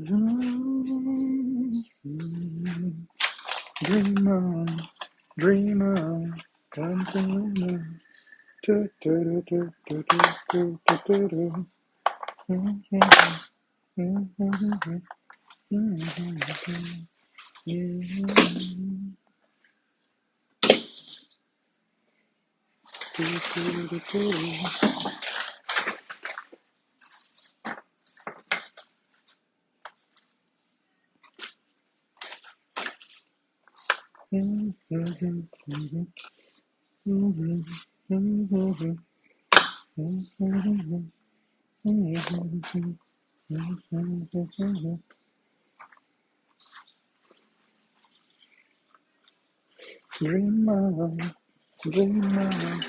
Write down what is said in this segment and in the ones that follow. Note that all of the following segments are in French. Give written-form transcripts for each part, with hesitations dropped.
Dream on, dream on, come to me. Do, do, do, do, do, do, do, do. Dream on, dream on.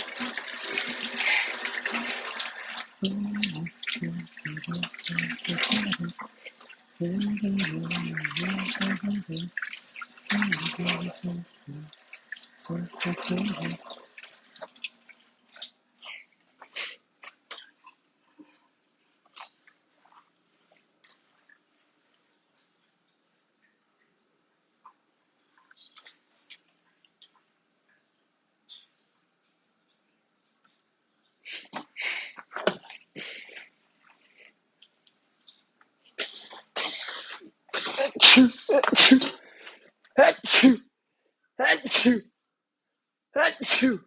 Achou, achou, achou, achou, achou,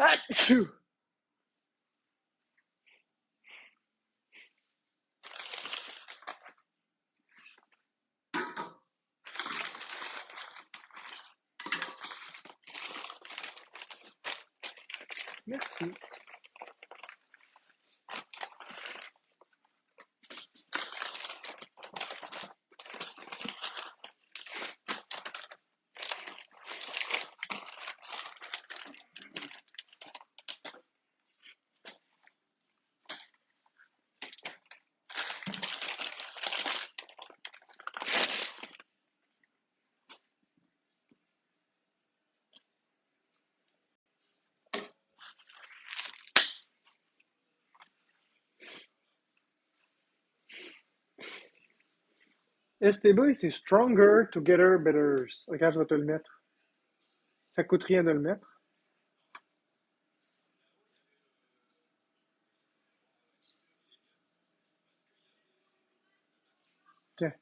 achou. Merci. STB, c'est Stronger Together Better. Regarde, je vais te le mettre. Ça coûte rien de le mettre. Tiens,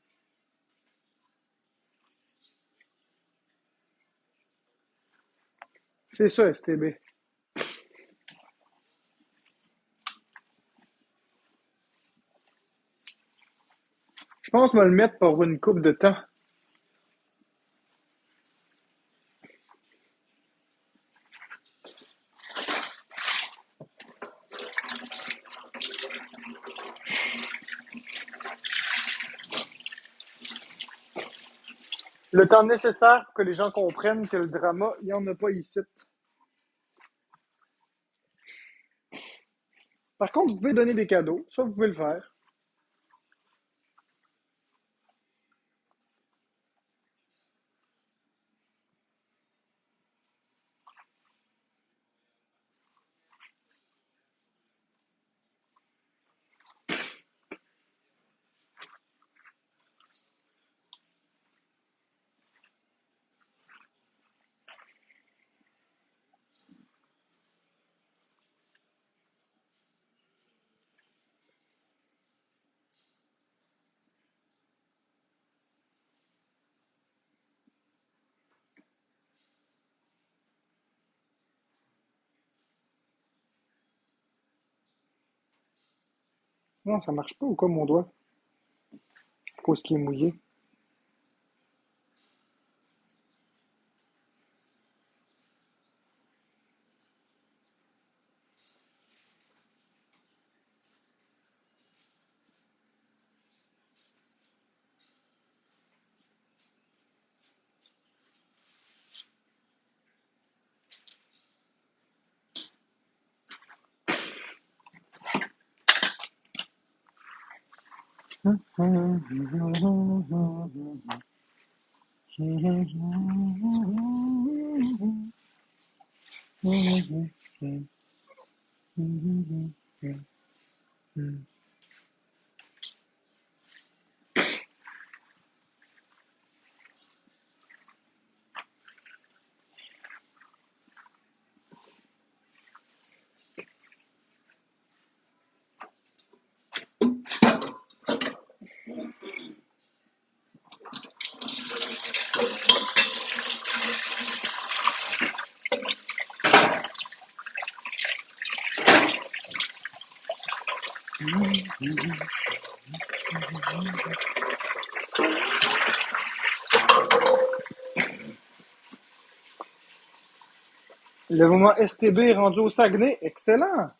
c'est ça, STB. Je pense que je vais le mettre pour une coupe de temps. Le temps nécessaire pour que les gens comprennent que le drama, il n'y en a pas ici. Par contre, vous pouvez donner des cadeaux. Ça, vous pouvez le faire. Non, ça marche pas ou quoi, mon doigt? À cause qu'il est mouillé. Le moment STB est rendu au Saguenay. Excellent.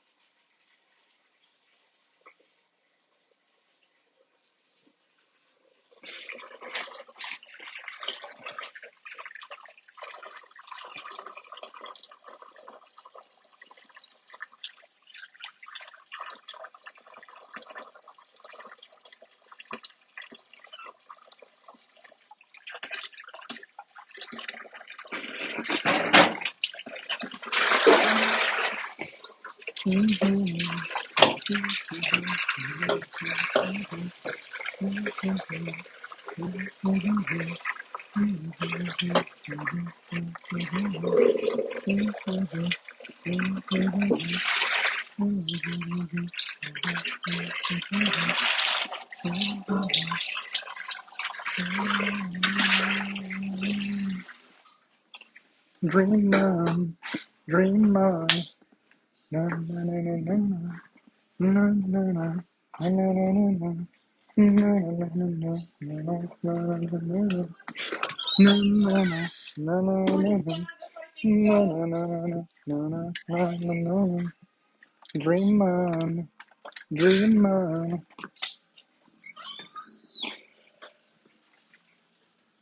Dream on, dream on. Na, na, na, na, na, na. Na, na, na. Na, na, na, na, na. Na, na, na, na, na. Na, na, na, na, na. Na, na, na. Na, na, na, na. Na, na, na, na, na. Na, na, na, na, na. Dream on, dream on.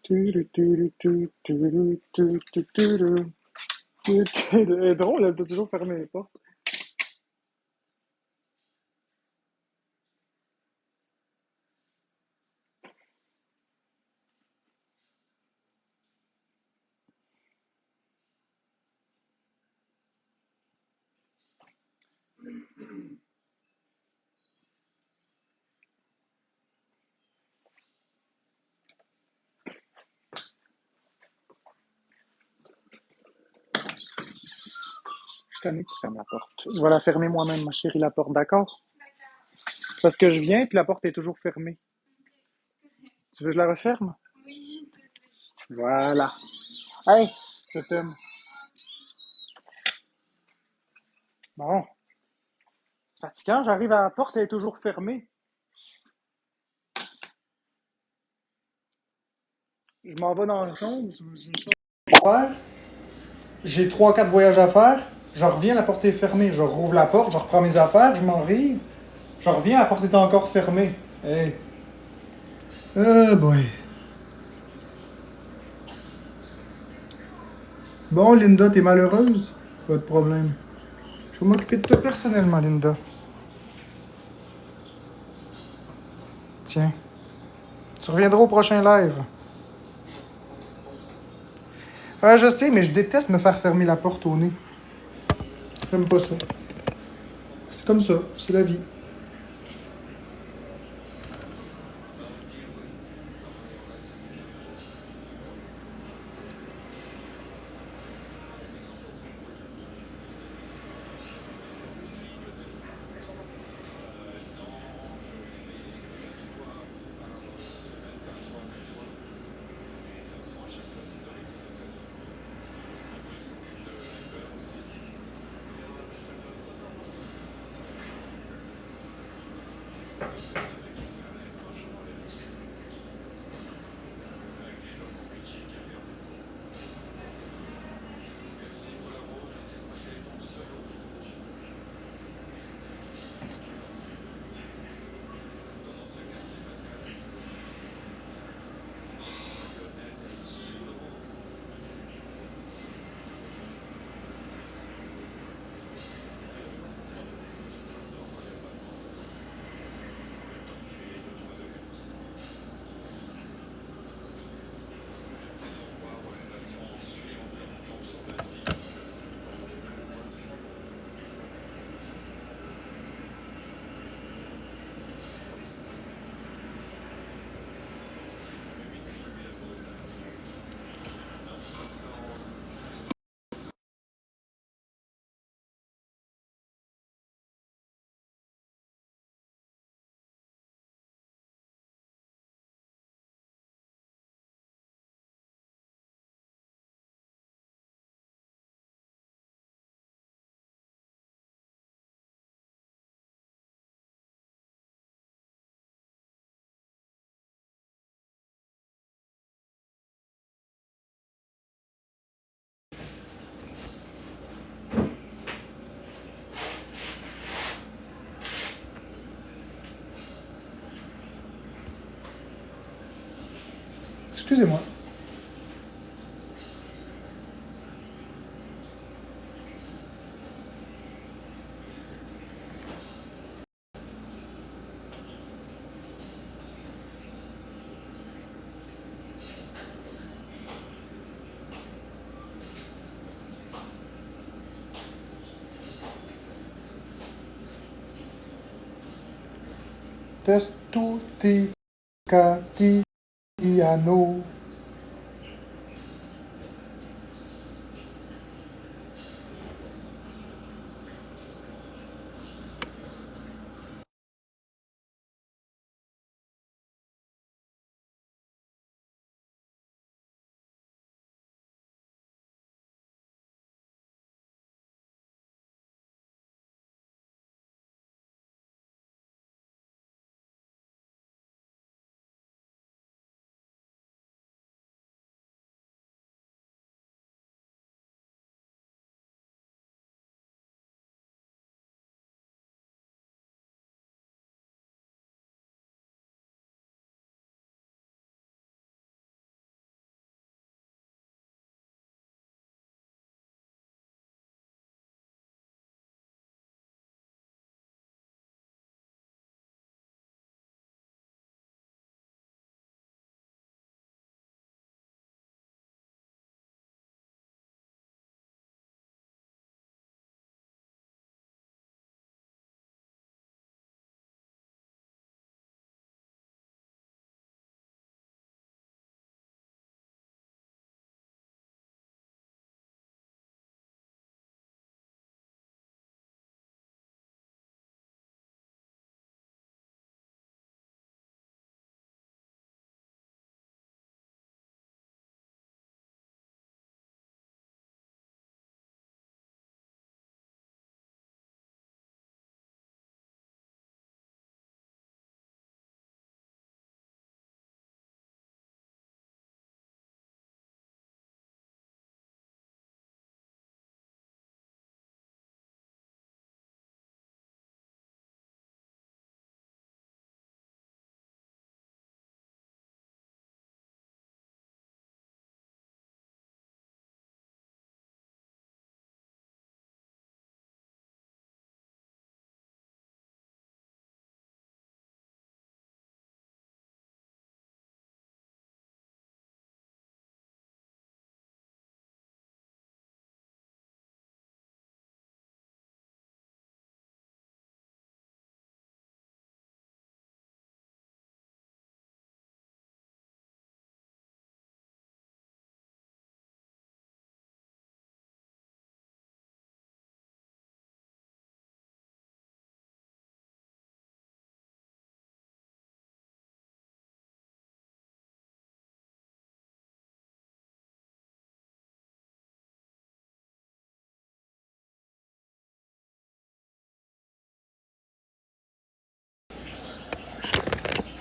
Tu, tu, tu, tu, tu, tu, tu, tu, tu. Elle est drôle, elle peut toujours fermer les portes. Je t'en ai qui ferme la porte. Je vais la fermer moi-même, ma chérie, la porte, d'accord? Parce que je viens, puis la porte est toujours fermée. Tu veux que je la referme? Voilà. Hey, je t'aime. Bon, fatigant, j'arrive à la porte, elle est toujours fermée. Je m'en vais dans le chambre, je me sors. J'ai 3 4 voyages à faire. Je reviens, la porte est fermée. Je rouvre la porte, je reprends mes affaires, je m'en rive. Je reviens, la porte est encore fermée. Hey. Boy. Bon, Linda, t'es malheureuse? Pas de problème. Je vais m'occuper de toi personnellement, Linda. Tiens. Tu reviendras au prochain live. Je sais, mais je déteste me faire fermer la porte au nez. J'aime pas ça. C'est comme ça, c'est la vie. excusez-moi. Testuti Catiano.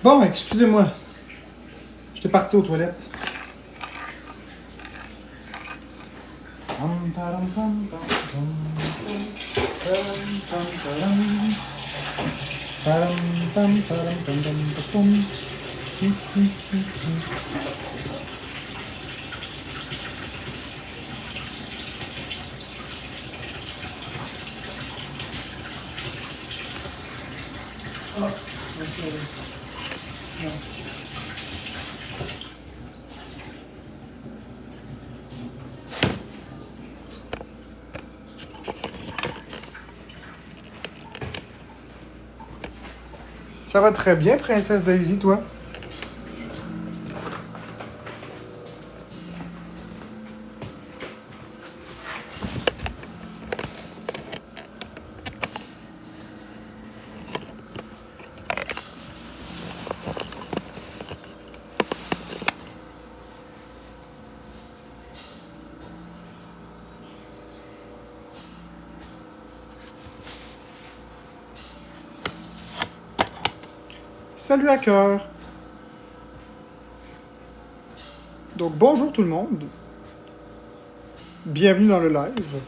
Bon, excusez-moi. J'étais parti aux toilettes. Ça va très bien, Princesse Daisy, toi? Salut à cœur! Donc bonjour tout le monde. Bienvenue dans le live.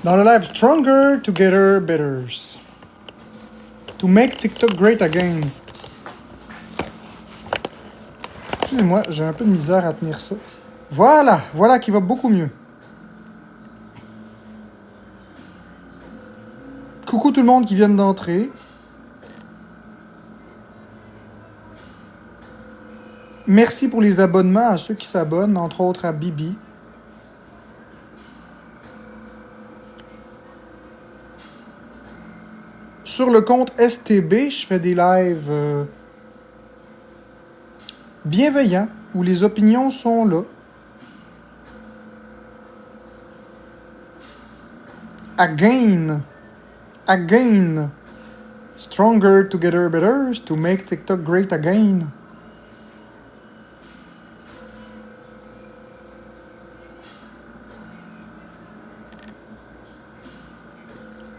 Dans le live Stronger Together Betters. To make TikTok great again. Excusez-moi, j'ai un peu de misère à tenir ça. Voilà, voilà qui va beaucoup mieux. Coucou tout le monde qui vient d'entrer. Merci pour les abonnements à ceux qui s'abonnent, entre autres à Bibi. Sur le compte STB, je fais des lives bienveillants où les opinions sont là. Again. Stronger together better to make TikTok great again.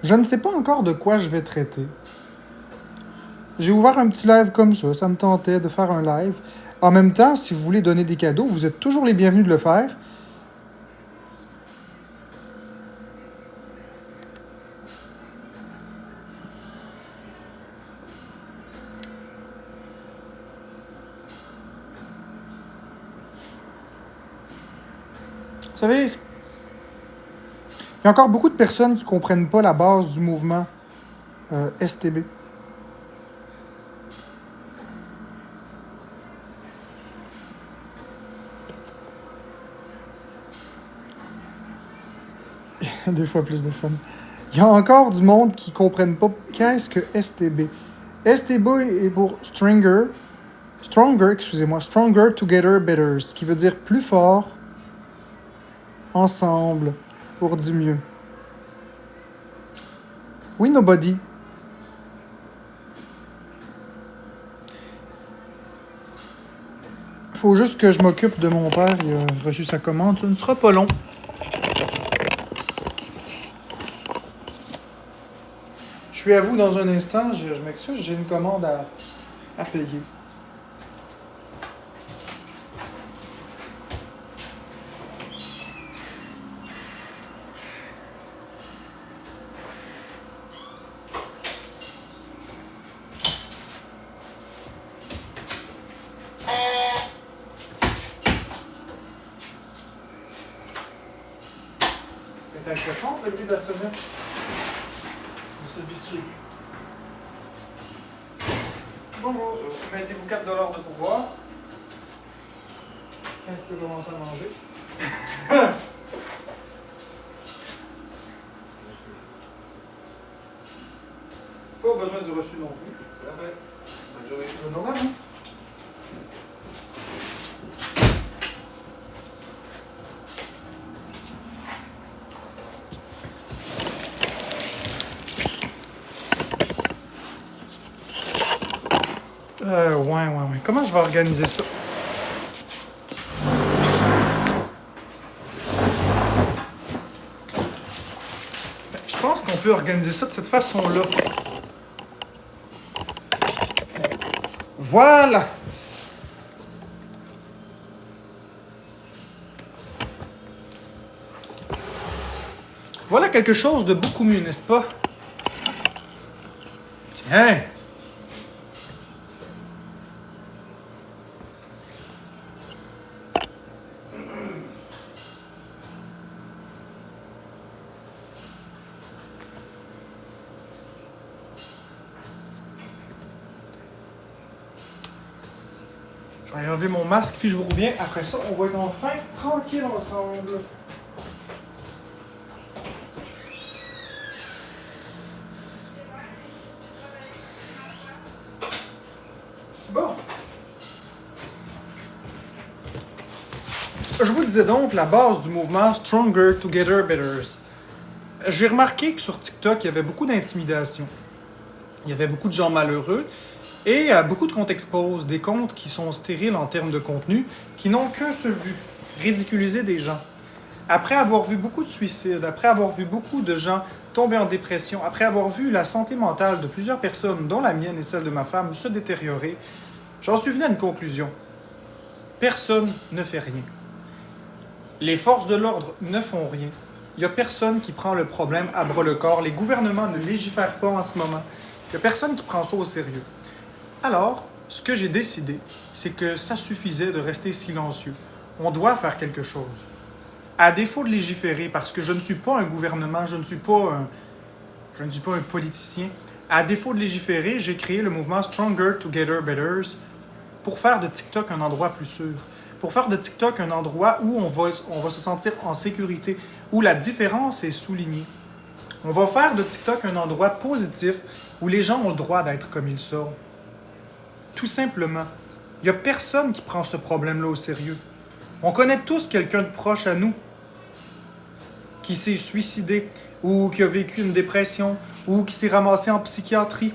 Je ne sais pas encore de quoi je vais traiter. J'ai ouvert un petit live comme ça me tentait de faire un live. En même temps, si vous voulez donner des cadeaux, vous êtes toujours les bienvenus de le faire. Vous savez, il y a encore beaucoup de personnes qui ne comprennent pas la base du mouvement STB. Des fois plus de fun. Il y a encore du monde qui ne comprennent pas qu'est-ce que STB. STB est pour Stronger, Stronger Together Better, ce qui veut dire plus fort, ensemble, pour du mieux. Oui, nobody. Il faut juste que je m'occupe de mon père. Il a reçu sa commande. Ça ne sera pas long. Je suis à vous dans un instant. Je m'excuse, j'ai une commande à payer. C'est intéressant le bruit de la sonnette. On s'habitue. Bonjour, mettez-vous 4 $ de pouvoir. Quand tu peux commencer à manger. Pas besoin du reçu non plus. Parfait. Bonne journée. Bonne journée à vous. Ouais. Comment je vais organiser ça? Je pense qu'on peut organiser ça de cette façon-là. Voilà! Voilà quelque chose de beaucoup mieux, n'est-ce pas? Tiens! Je vais enlever mon masque, puis je vous reviens. Après ça, on va être enfin tranquille ensemble. Bon. Je vous disais donc la base du mouvement Stronger Together Better. J'ai remarqué que sur TikTok, il y avait beaucoup d'intimidation. Il y avait beaucoup de gens malheureux et beaucoup de comptes exposent, des comptes qui sont stériles en termes de contenu, qui n'ont qu'un seul but, ridiculiser des gens. Après avoir vu beaucoup de suicides, après avoir vu beaucoup de gens tomber en dépression, après avoir vu la santé mentale de plusieurs personnes, dont la mienne et celle de ma femme, se détériorer, j'en suis venu à une conclusion. Personne ne fait rien. Les forces de l'ordre ne font rien. Il n'y a personne qui prend le problème à bras-le-corps. Les gouvernements ne légifèrent pas en ce moment. Il n'y a personne qui prend ça au sérieux. Alors, ce que j'ai décidé, c'est que ça suffisait de rester silencieux. On doit faire quelque chose. À défaut de légiférer, parce que je ne suis pas un gouvernement, je ne suis pas un politicien, à défaut de légiférer, j'ai créé le mouvement Stronger Together Better pour faire de TikTok un endroit plus sûr. Pour faire de TikTok un endroit où on va se sentir en sécurité, où la différence est soulignée. On va faire de TikTok un endroit positif où les gens ont le droit d'être comme ils sont. Tout simplement. Il n'y a personne qui prend ce problème-là au sérieux. On connaît tous quelqu'un de proche à nous qui s'est suicidé ou qui a vécu une dépression ou qui s'est ramassé en psychiatrie.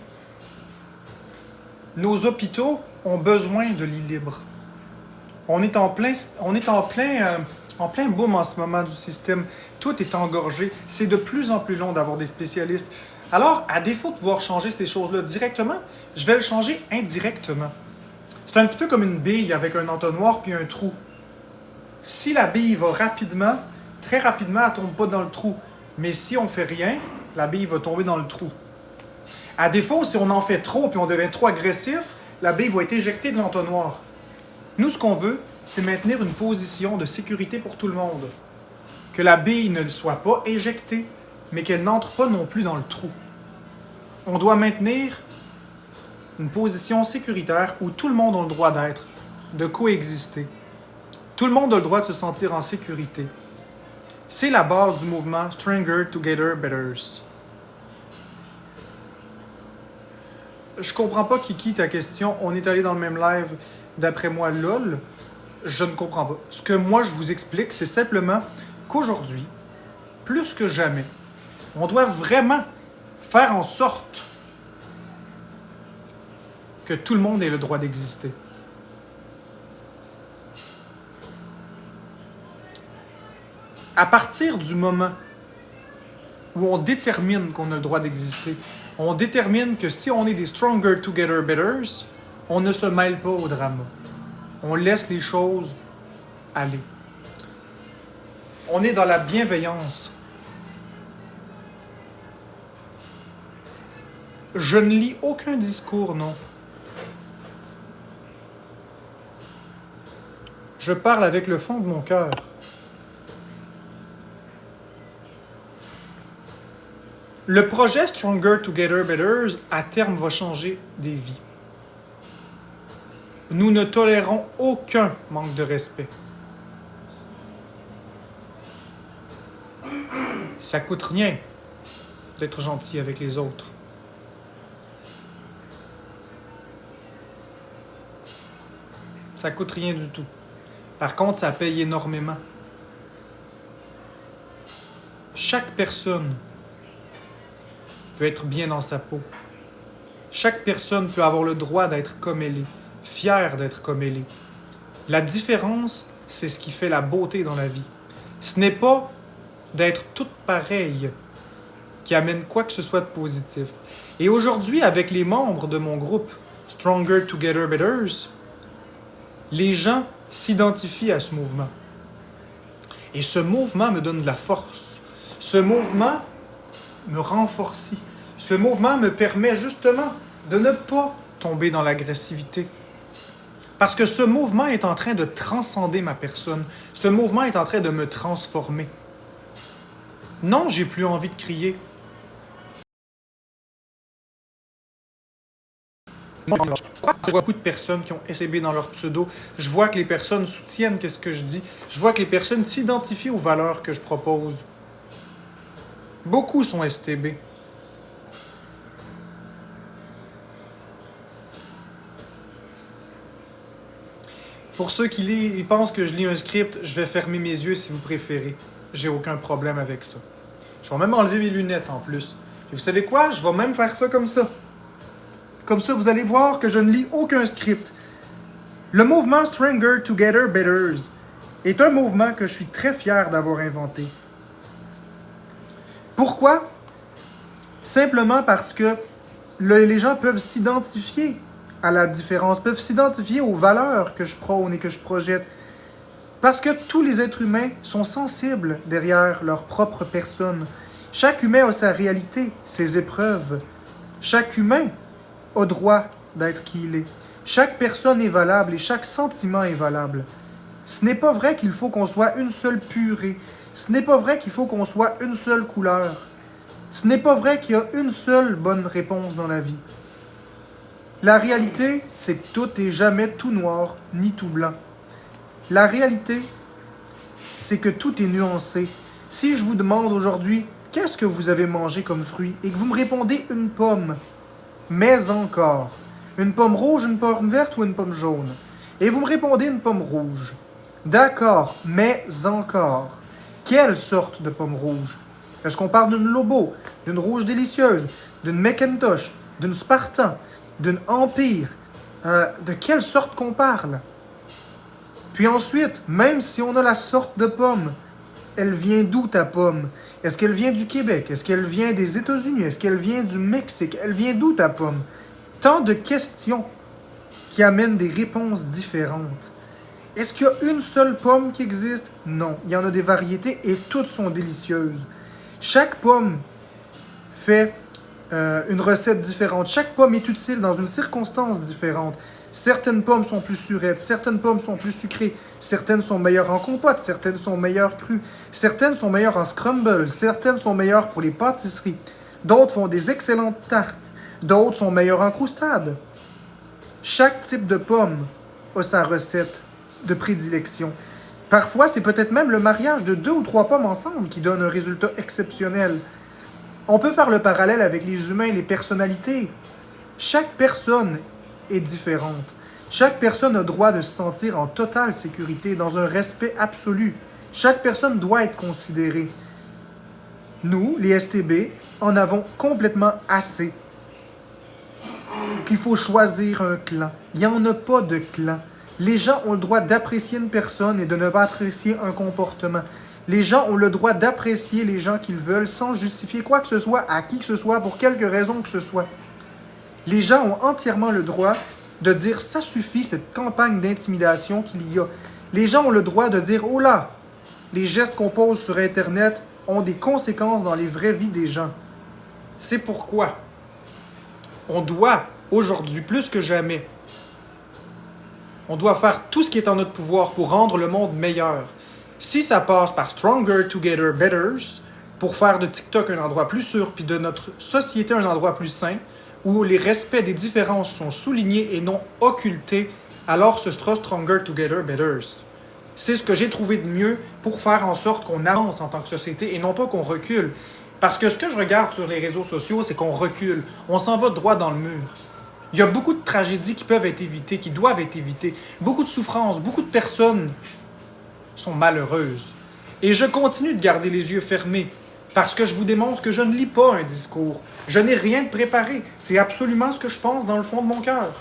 Nos hôpitaux ont besoin de lits libres. On est en plein boom en ce moment du système. Tout est engorgé. C'est de plus en plus long d'avoir des spécialistes. Alors, à défaut de pouvoir changer ces choses-là directement, je vais le changer indirectement. C'est un petit peu comme une bille avec un entonnoir puis un trou. Si la bille va rapidement, très rapidement, elle ne tombe pas dans le trou. Mais si on ne fait rien, la bille va tomber dans le trou. À défaut, si on en fait trop puis on devient trop agressif, la bille va être éjectée de l'entonnoir. Nous, ce qu'on veut, c'est maintenir une position de sécurité pour tout le monde. Que la bille ne soit pas éjectée, mais qu'elle n'entre pas non plus dans le trou. On doit maintenir une position sécuritaire où tout le monde a le droit d'être, de coexister. Tout le monde a le droit de se sentir en sécurité. C'est la base du mouvement Stronger Together Better. Je comprends pas, Kiki, ta question. On est allé dans le même live, d'après moi, lol. Je ne comprends pas. Ce que moi, je vous explique, c'est simplement qu'aujourd'hui, plus que jamais, on doit vraiment faire en sorte que tout le monde ait le droit d'exister. À partir du moment où on détermine qu'on a le droit d'exister, on détermine que si on est des Stronger Together Betters, on ne se mêle pas au drama. On laisse les choses aller. On est dans la bienveillance. Je ne lis aucun discours, non. Je parle avec le fond de mon cœur. Le projet Stronger Together Better, à terme, va changer des vies. Nous ne tolérons aucun manque de respect. Ça coûte rien d'être gentil avec les autres. Ça coûte rien du tout. Par contre, ça paye énormément. Chaque personne peut être bien dans sa peau. Chaque personne peut avoir le droit d'être comme elle est, fière d'être comme elle est. La différence, c'est ce qui fait la beauté dans la vie. Ce n'est pas d'être toutes pareilles qui amène quoi que ce soit de positif. Et aujourd'hui, avec les membres de mon groupe Stronger Together Better, les gens s'identifient à ce mouvement. Et ce mouvement me donne de la force. Ce mouvement me renforce. Ce mouvement me permet justement de ne pas tomber dans l'agressivité. Parce que ce mouvement est en train de transcender ma personne. Ce mouvement est en train de me transformer. Non, j'ai plus envie de crier. Je vois beaucoup de personnes qui ont STB dans leur pseudo. Je vois que les personnes soutiennent ce que je dis. Je vois que les personnes s'identifient aux valeurs que je propose. Beaucoup sont STB. Pour ceux qui pensent que je lis un script, je vais fermer mes yeux si vous préférez. J'ai aucun problème avec ça. Je vais même enlever mes lunettes en plus. Et vous savez quoi? Je vais même faire ça comme ça. Comme ça, vous allez voir que je ne lis aucun script. Le mouvement Stronger Together Better est un mouvement que je suis très fier d'avoir inventé. Pourquoi? Simplement parce que les gens peuvent s'identifier à la différence, peuvent s'identifier aux valeurs que je prône et que je projette. Parce que tous les êtres humains sont sensibles derrière leur propre personne. Chaque humain a sa réalité, ses épreuves. Chaque humain a droit d'être qui il est. Chaque personne est valable et chaque sentiment est valable. Ce n'est pas vrai qu'il faut qu'on soit une seule purée. Ce n'est pas vrai qu'il faut qu'on soit une seule couleur. Ce n'est pas vrai qu'il y a une seule bonne réponse dans la vie. La réalité, c'est que tout n'est jamais tout noir ni tout blanc. La réalité, c'est que tout est nuancé. Si je vous demande aujourd'hui, qu'est-ce que vous avez mangé comme fruit, et que vous me répondez une pomme, mais encore, une pomme rouge, une pomme verte ou une pomme jaune, et vous me répondez une pomme rouge, d'accord, mais encore, quelle sorte de pomme rouge? Est-ce qu'on parle d'une Lobo, d'une rouge délicieuse, d'une Macintosh, d'une Spartan, d'une Empire? De quelle sorte qu'on parle? Puis ensuite, même si on a la sorte de pomme, elle vient d'où ta pomme? Est-ce qu'elle vient du Québec? Est-ce qu'elle vient des États-Unis? Est-ce qu'elle vient du Mexique? Elle vient d'où ta pomme? Tant de questions qui amènent des réponses différentes. Est-ce qu'il y a une seule pomme qui existe? Non, il y en a des variétés et toutes sont délicieuses. Chaque pomme fait une recette différente. Chaque pomme est utile dans une circonstance différente. Certaines pommes sont plus surettes, certaines pommes sont plus sucrées, certaines sont meilleures en compote, certaines sont meilleures crues, certaines sont meilleures en scramble, certaines sont meilleures pour les pâtisseries, d'autres font des excellentes tartes, d'autres sont meilleures en croustade. Chaque type de pomme a sa recette de prédilection. Parfois, c'est peut-être même le mariage de 2 ou 3 pommes ensemble qui donne un résultat exceptionnel. On peut faire le parallèle avec les humains, les personnalités. Chaque personne est différente. Chaque personne a droit de se sentir en totale sécurité, dans un respect absolu. Chaque personne doit être considérée. Nous, les STB, en avons complètement assez. Qu'il faut choisir un clan. Il n'y en a pas de clan. Les gens ont le droit d'apprécier une personne et de ne pas apprécier un comportement. Les gens ont le droit d'apprécier les gens qu'ils veulent sans justifier quoi que ce soit à qui que ce soit, pour quelque raison que ce soit. Les gens ont entièrement le droit de dire « ça suffit, cette campagne d'intimidation qu'il y a ». Les gens ont le droit de dire « oh là, les gestes qu'on pose sur Internet ont des conséquences dans les vraies vies des gens ». C'est pourquoi on doit, aujourd'hui, plus que jamais, on doit faire tout ce qui est en notre pouvoir pour rendre le monde meilleur. Si ça passe par Stronger Together Betters, pour faire de TikTok un endroit plus sûr, puis de notre société un endroit plus sain, où les respects des différences sont soulignés et non occultés, alors ce sera Stronger Together Betters. C'est ce que j'ai trouvé de mieux pour faire en sorte qu'on avance en tant que société et non pas qu'on recule. Parce que ce que je regarde sur les réseaux sociaux, c'est qu'on recule. On s'en va droit dans le mur. Il y a beaucoup de tragédies qui peuvent être évitées, qui doivent être évitées. Beaucoup de souffrances, beaucoup de personnes sont malheureuses. Et je continue de garder les yeux fermés parce que je vous démontre que je ne lis pas un discours. Je n'ai rien de préparé. C'est absolument ce que je pense dans le fond de mon cœur.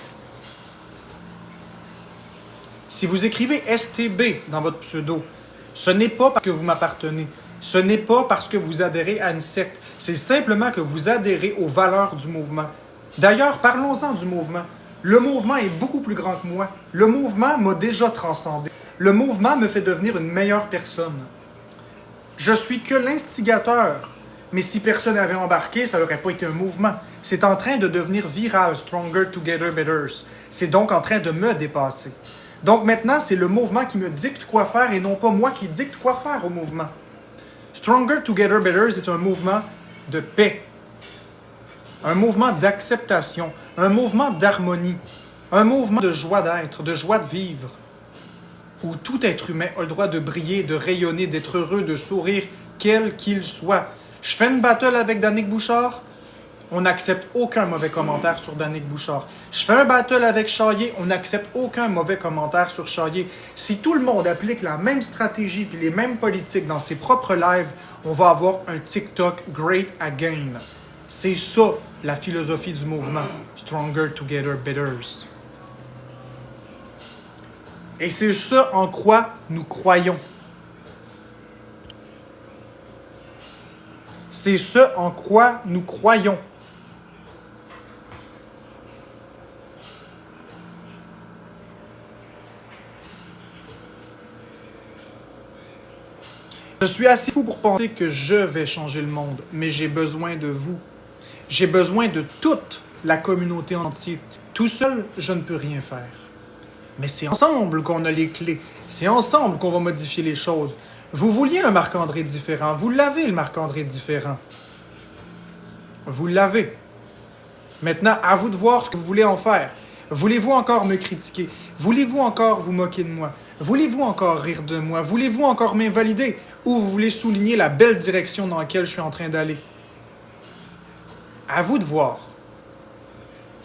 Si vous écrivez STB dans votre pseudo, ce n'est pas parce que vous m'appartenez. Ce n'est pas parce que vous adhérez à une secte. C'est simplement que vous adhérez aux valeurs du mouvement. D'ailleurs, parlons-en du mouvement. Le mouvement est beaucoup plus grand que moi. Le mouvement m'a déjà transcendé. Le mouvement me fait devenir une meilleure personne. Je suis que l'instigateur. Mais si personne n'avait embarqué, ça n'aurait pas été un mouvement. C'est en train de devenir viral, Stronger Together Betters. C'est donc en train de me dépasser. Donc maintenant, c'est le mouvement qui me dicte quoi faire et non pas moi qui dicte quoi faire au mouvement. Stronger Together Betters est un mouvement de paix, un mouvement d'acceptation, un mouvement d'harmonie, un mouvement de joie d'être, de joie de vivre, où tout être humain a le droit de briller, de rayonner, d'être heureux, de sourire, quel qu'il soit. Je fais une battle avec Danick Bouchard, on n'accepte aucun mauvais commentaire sur Danick Bouchard. Je fais un battle avec Chaillé, on n'accepte aucun mauvais commentaire sur Chaillé. Si tout le monde applique la même stratégie et les mêmes politiques dans ses propres lives, on va avoir un TikTok great again. C'est ça la philosophie du mouvement Stronger Together Betters. Et c'est ce en quoi nous croyons. C'est ce en quoi nous croyons. Je suis assez fou pour penser que je vais changer le monde, mais j'ai besoin de vous. J'ai besoin de toute la communauté entière. Tout seul, je ne peux rien faire. Mais c'est ensemble qu'on a les clés. C'est ensemble qu'on va modifier les choses. Vous vouliez un Marc-André différent. Vous l'avez, le Marc-André différent. Vous l'avez. Maintenant, à vous de voir ce que vous voulez en faire. Voulez-vous encore me critiquer? Voulez-vous encore vous moquer de moi? Voulez-vous encore rire de moi? Voulez-vous encore m'invalider? Ou vous voulez souligner la belle direction dans laquelle je suis en train d'aller? À vous de voir.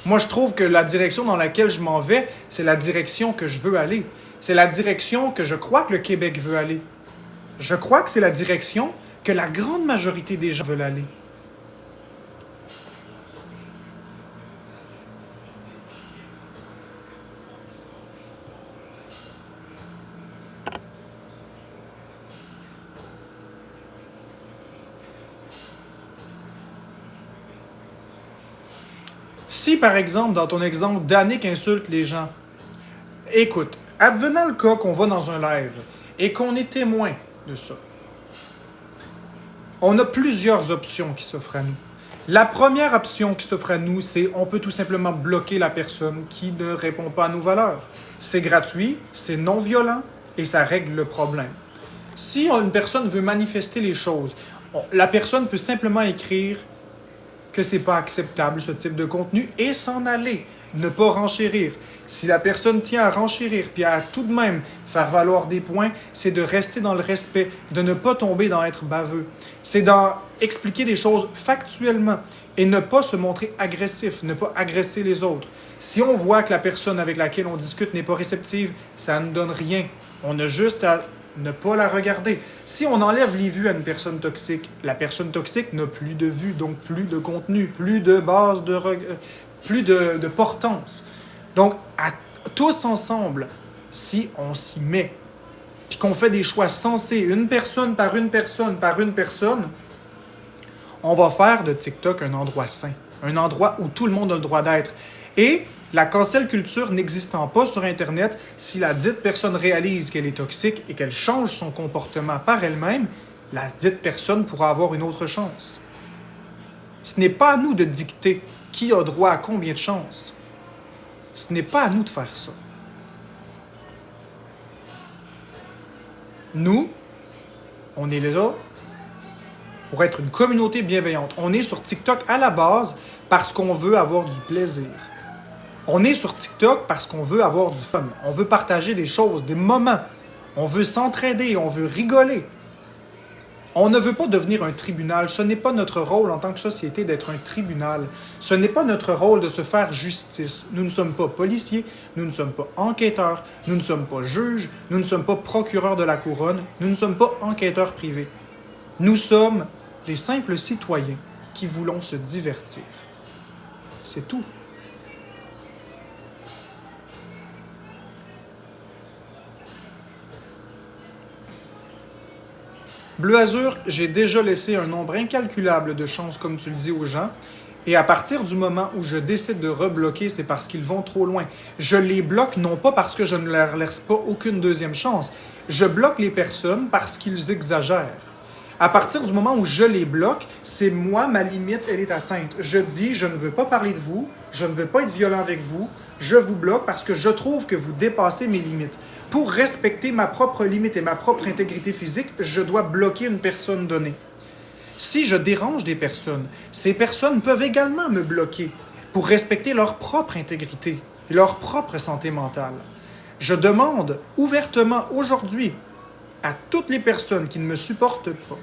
Moi, je trouve que la direction dans laquelle je m'en vais, c'est la direction que je veux aller. C'est la direction que je crois que le Québec veut aller. Je crois que c'est la direction que la grande majorité des gens veulent aller. Si, par exemple, dans ton exemple, Danick insulte les gens, écoute, advenant le cas qu'on va dans un live et qu'on est témoin de ça, on a plusieurs options qui s'offrent à nous. La première option qui s'offre à nous, c'est on peut tout simplement bloquer la personne qui ne répond pas à nos valeurs. C'est gratuit, c'est non violent et ça règle le problème. Si une personne veut manifester les choses, la personne peut simplement écrire que c'est pas acceptable ce type de contenu et s'en aller, ne pas renchérir. Si la personne tient à renchérir puis à tout de même faire valoir des points, c'est de rester dans le respect, de ne pas tomber dans être baveux. C'est d'expliquer des choses factuellement et ne pas se montrer agressif, ne pas agresser les autres. Si on voit que la personne avec laquelle on discute n'est pas réceptive, ça ne donne rien. On a juste à ne pas la regarder. Si on enlève les vues à une personne toxique, la personne toxique n'a plus de vues, donc plus de contenu, plus de base, plus de portance. Donc, tous ensemble, si on s'y met, puis qu'on fait des choix sensés, une personne par une personne par une personne, on va faire de TikTok un endroit sain, un endroit où tout le monde a le droit d'être. Et la cancel culture n'existant pas sur Internet, si la dite personne réalise qu'elle est toxique et qu'elle change son comportement par elle-même, la dite personne pourra avoir une autre chance. Ce n'est pas à nous de dicter qui a droit à combien de chances. Ce n'est pas à nous de faire ça. Nous, on est là pour être une communauté bienveillante. On est sur TikTok à la base parce qu'on veut avoir du plaisir. On est sur TikTok parce qu'on veut avoir du fun. On veut partager des choses, des moments. On veut s'entraider, on veut rigoler. On ne veut pas devenir un tribunal. Ce n'est pas notre rôle en tant que société d'être un tribunal. Ce n'est pas notre rôle de se faire justice. Nous ne sommes pas policiers, nous ne sommes pas enquêteurs, nous ne sommes pas juges, nous ne sommes pas procureurs de la couronne, nous ne sommes pas enquêteurs privés. Nous sommes des simples citoyens qui voulons se divertir. C'est tout. Bleu Azur, j'ai déjà laissé un nombre incalculable de chances, comme tu le dis aux gens, et à partir du moment où je décide de rebloquer, c'est parce qu'ils vont trop loin. Je les bloque non pas parce que je ne leur laisse pas aucune deuxième chance, je bloque les personnes parce qu'ils exagèrent. À partir du moment où je les bloque, c'est moi, ma limite, elle est atteinte. Je dis, je ne veux pas parler de vous, je ne veux pas être violent avec vous, je vous bloque parce que je trouve que vous dépassez mes limites. Pour respecter ma propre limite et ma propre intégrité physique, je dois bloquer une personne donnée. Si je dérange des personnes, ces personnes peuvent également me bloquer pour respecter leur propre intégrité et leur propre santé mentale. Je demande ouvertement aujourd'hui à toutes les personnes qui ne me supportent pas,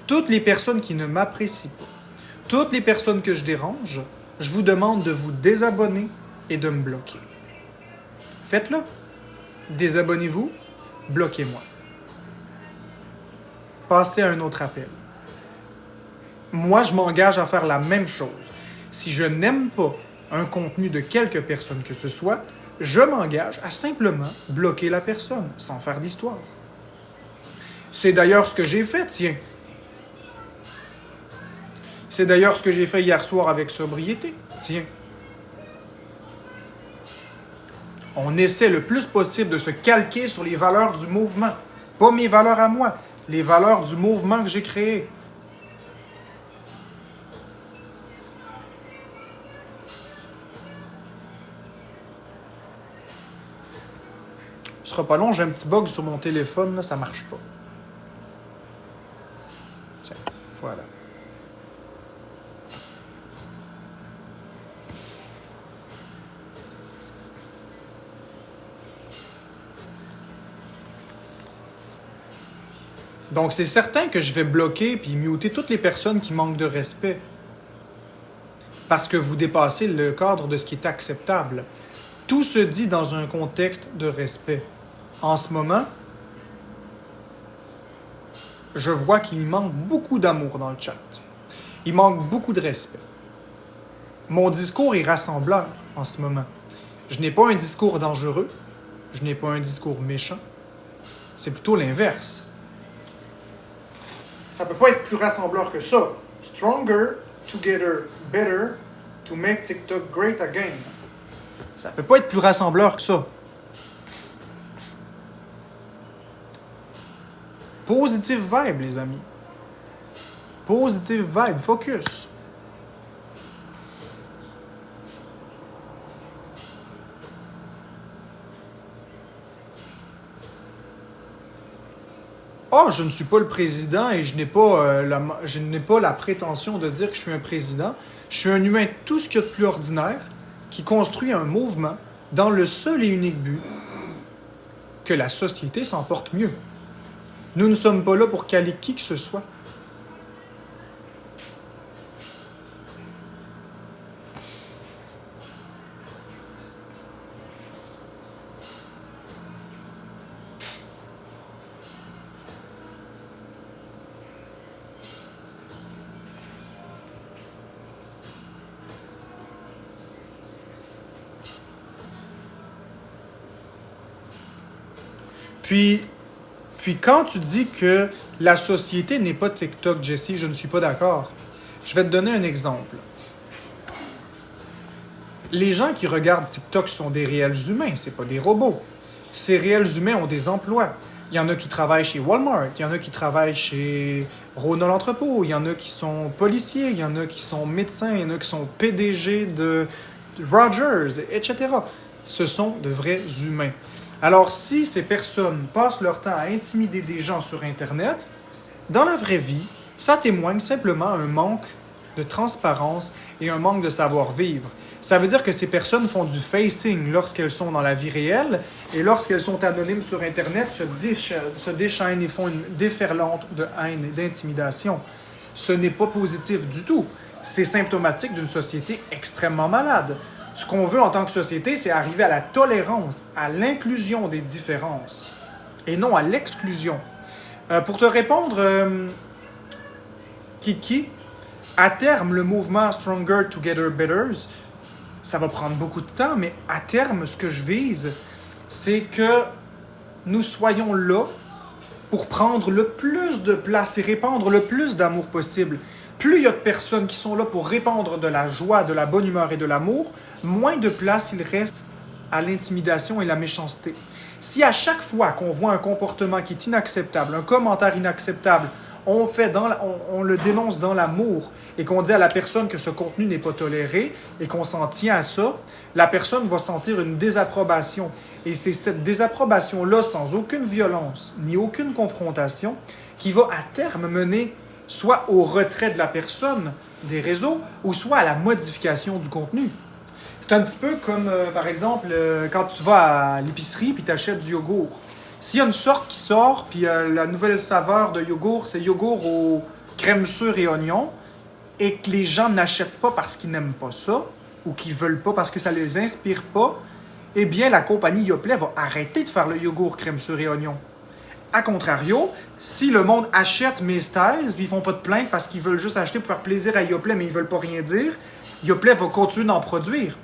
toutes les personnes qui ne m'apprécient pas, toutes les personnes que je dérange, je vous demande de vous désabonner et de me bloquer. Faites-le. Désabonnez-vous, bloquez-moi. Passez à un autre appel. Moi, je m'engage à faire la même chose. Si je n'aime pas un contenu de quelque personne que ce soit, je m'engage à simplement bloquer la personne, sans faire d'histoire. C'est d'ailleurs ce que j'ai fait, tiens. C'est d'ailleurs ce que j'ai fait hier soir avec sobriété, tiens. On essaie le plus possible de se calquer sur les valeurs du mouvement. Pas mes valeurs à moi, les valeurs du mouvement que j'ai créé. Ce sera pas long, j'ai un petit bug sur mon téléphone, là, ça marche pas. Tiens, voilà. Donc, c'est certain que je vais bloquer puis muter toutes les personnes qui manquent de respect. Parce que vous dépassez le cadre de ce qui est acceptable. Tout se dit dans un contexte de respect. En ce moment, je vois qu'il manque beaucoup d'amour dans le chat. Il manque beaucoup de respect. Mon discours est rassembleur en ce moment. Je n'ai pas un discours dangereux. Je n'ai pas un discours méchant. C'est plutôt l'inverse. Ça peut pas être plus rassembleur que ça. Stronger, together, better, to make TikTok great again. Ça peut pas être plus rassembleur que ça. Positive vibe, les amis. Positive vibe, focus. Ah, je ne suis pas le président et je n'ai pas la prétention de dire que je suis un président. Je suis un humain tout ce qu'il y a de plus ordinaire qui construit un mouvement dans le seul et unique but que la société s'en porte mieux. Nous ne sommes pas là pour caler qui que ce soit. Puis quand tu dis que la société n'est pas TikTok, Jesse, je ne suis pas d'accord. Je vais te donner un exemple. Les gens qui regardent TikTok sont des réels humains, c'est pas des robots. Ces réels humains ont des emplois. Il y en a qui travaillent chez Walmart, il y en a qui travaillent chez Rona l'entrepôt, il y en a qui sont policiers, il y en a qui sont médecins, il y en a qui sont PDG de Rogers, etc. Ce sont de vrais humains. Alors, si ces personnes passent leur temps à intimider des gens sur Internet, dans la vraie vie, ça témoigne simplement un manque de transparence et un manque de savoir-vivre. Ça veut dire que ces personnes font du facing lorsqu'elles sont dans la vie réelle et lorsqu'elles sont anonymes sur Internet, se déchaînent et font une déferlante de haine et d'intimidation. Ce n'est pas positif du tout. C'est symptomatique d'une société extrêmement malade. Ce qu'on veut en tant que société, c'est arriver à la tolérance, à l'inclusion des différences et non à l'exclusion. Pour te répondre, Kiki, à terme, le mouvement Stronger, Together, Better, ça va prendre beaucoup de temps, mais à terme, ce que je vise, c'est que nous soyons là pour prendre le plus de place et répandre le plus d'amour possible. Plus il y a de personnes qui sont là pour répandre de la joie, de la bonne humeur et de l'amour, moins de place il reste à l'intimidation et la méchanceté. Si à chaque fois qu'on voit un comportement qui est inacceptable, un commentaire inacceptable, on le dénonce dans l'amour et qu'on dit à la personne que ce contenu n'est pas toléré et qu'on s'en tient à ça, la personne va sentir une désapprobation. Et c'est cette désapprobation-là, sans aucune violence ni aucune confrontation, qui va à terme mener soit au retrait de la personne des réseaux ou soit à la modification du contenu. C'est un petit peu comme, par exemple, quand tu vas à l'épicerie et tu achètes du yogourt. S'il y a une sorte qui sort, puis la nouvelle saveur de yogourt, c'est yogourt aux crème sûre et oignons, et que les gens n'achètent pas parce qu'ils n'aiment pas ça, ou qu'ils veulent pas parce que ça les inspire pas, eh bien, la compagnie Yoplait va arrêter de faire le yogourt crème sûre et oignons. A contrario, si le monde achète mes styles, puis ils font pas de plainte parce qu'ils veulent juste acheter pour faire plaisir à Yoplait, mais ils veulent pas rien dire, Yoplait va continuer d'en produire.